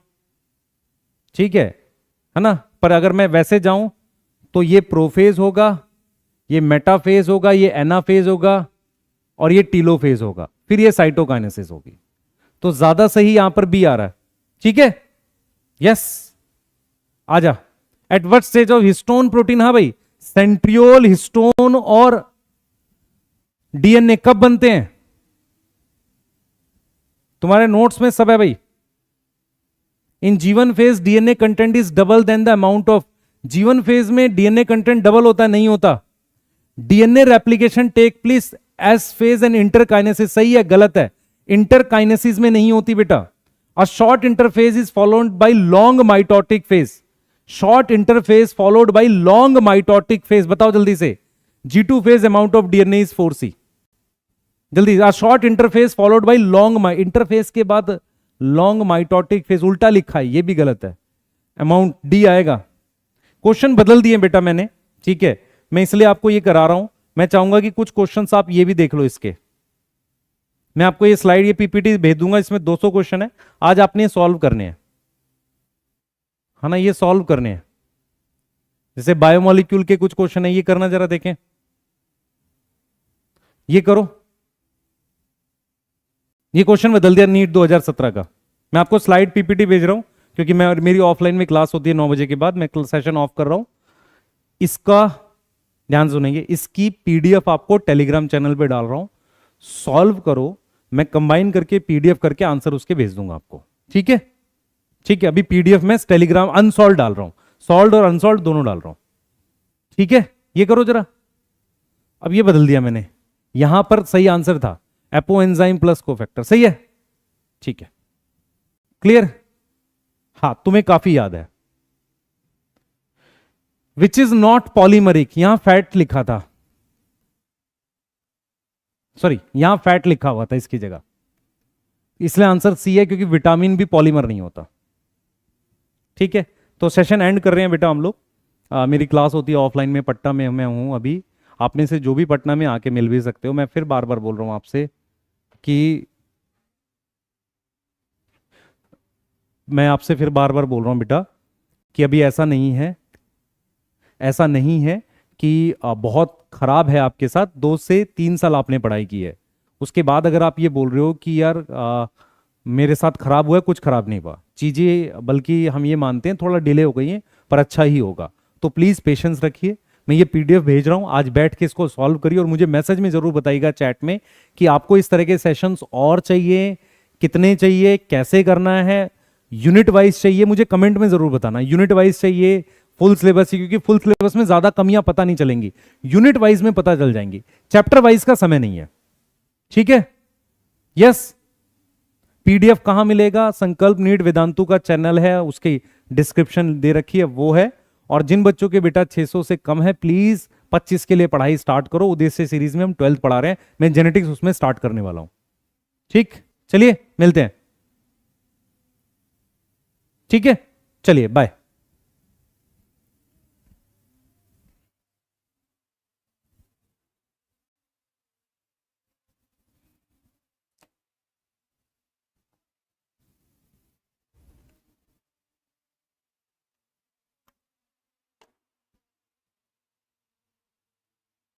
ठीक है ना। पर अगर मैं वैसे जाऊं तो ये प्रोफेज होगा, ये मेटाफेज होगा, ये एनाफेज होगा, और ये टीलोफेज होगा, फिर ये साइटोकाइनेसिस होगी। तो ज्यादा सही यहां पर बी आ रहा है, ठीक है। यस, आजा। At what stage of histone protein, हाँ भाई, सेंट्रियोल, हिस्टोन और डीएनए कब बनते हैं? तुम्हारे नोट्स में सब है भाई। In G one phase DNA content is double than the amount of, G one phase में डीएनए कंटेंट डबल होता है, नहीं होता। DNA replication take place S phase and interkinesis, सही है गलत है? इंटरकाइनेसिस में नहीं होती बेटा। A short interphase is followed by long mitotic phase, short interphase followed by long mitotic phase, बताओ जल्दी से। G2 phase amount of DNA is 4C, जल्दी। A short interphase followed by long, interphase के बाद लॉन्ग माइटोटिक फेज, उल्टा लिखा है, ये भी गलत है। अमाउंट डी आएगा। क्वेश्चन बदल दिए बेटा मैंने, ठीक है, मैं इसलिए आपको ये करा रहा हूं। मैं चाहूंगा कि कुछ क्वेश्चंस आप ये भी देख लो इसके। मैं आपको ये स्लाइड, ये पीपीटी भेज दूंगा, इसमें 200 क्वेश्चन है, आज आपने सॉल्व करने हैं, है ना, ये सॉल्व करने हैं। जैसे बायोमोलिक्यूल के कुछ क्वेश्चन है, ये करना जरा देखें, ये करो। ये क्वेश्चन बदल दिया नीट 2017 का। मैं आपको स्लाइड पीपीटी भेज रहा हूं, क्योंकि मेरी ऑफलाइन में क्लास होती है 9 बजे के बाद, मैं सेशन ऑफ कर रहा हूं। इसका ध्यान सुनेंगे, इसकी पीडीएफ आपको टेलीग्राम चैनल पे डाल रहा हूं, सॉल्व करो, मैं कंबाइन करके पीडीएफ करके आंसर उसके भेज दूंगा आपको, ठीक है। ठीक है, अभी पीडीएफ में टेलीग्राम अनसॉल्व डाल रहा हूं, सॉल्व और अनसॉल्व दोनों डाल रहा हूं, ठीक है। ये करो जरा। अब ये बदल दिया मैंने, यहां पर सही आंसर था एपो एंजाइम प्लस कोफैक्टर, सही है, ठीक है, क्लियर। हाँ, तुम्हें काफी याद है। विच इज नॉट पॉलीमरिक, यहां फैट लिखा था, सॉरी यहां फैट लिखा हुआ था इसकी जगह, इसलिए आंसर सी है, क्योंकि विटामिन भी पॉलीमर नहीं होता, ठीक है। तो सेशन एंड कर रहे हैं बेटा हम लोग। मेरी क्लास होती है ऑफलाइन में, पटना में मैं हूं अभी। आप में से जो भी पटना में आके मिल भी सकते हो। मैं फिर बार बार बोल रहा हूं आपसे कि मैं आपसे फिर बार बार बोल रहा हूं बेटा कि अभी ऐसा नहीं है, ऐसा नहीं है कि बहुत खराब है आपके साथ। 2 से 3 साल आपने पढ़ाई की है, उसके बाद अगर आप ये बोल रहे हो कि यार मेरे साथ खराब हुआ है, कुछ खराब नहीं हुआ चीज़ें, बल्कि हम ये मानते हैं थोड़ा डिले हो गई है, पर अच्छा ही होगा। तो प्लीज़ पेशेंस रखिए। मैं ये पीडीएफ भेज रहा हूँ, आज बैठ के इसको सॉल्व करिए और मुझे मैसेज में ज़रूर बताइएगा चैट में कि आपको इस तरह के सेशंस और चाहिए, कितने चाहिए, कैसे करना है, यूनिट वाइज चाहिए, मुझे कमेंट में ज़रूर बताना। यूनिट वाइज चाहिए, फुल सिलेबस, क्योंकि फुल सिलेबस में ज़्यादा कमियां पता नहीं चलेंगी, यूनिट वाइज में पता चल जाएंगी, चैप्टर वाइज का समय नहीं है, ठीक है। यस, पीडीएफ कहां मिलेगा? संकल्प नीट वेदांतु का चैनल है, उसकी डिस्क्रिप्शन दे रखी है, वो है। और जिन बच्चों के बेटा 600 से कम है, प्लीज 25 के लिए पढ़ाई स्टार्ट करो। उद्देश्य सीरीज में हम 12th पढ़ा रहे हैं, मैं जेनेटिक्स उसमें स्टार्ट करने वाला हूं, ठीक। चलिए मिलते हैं, ठीक है, चलिए बाय।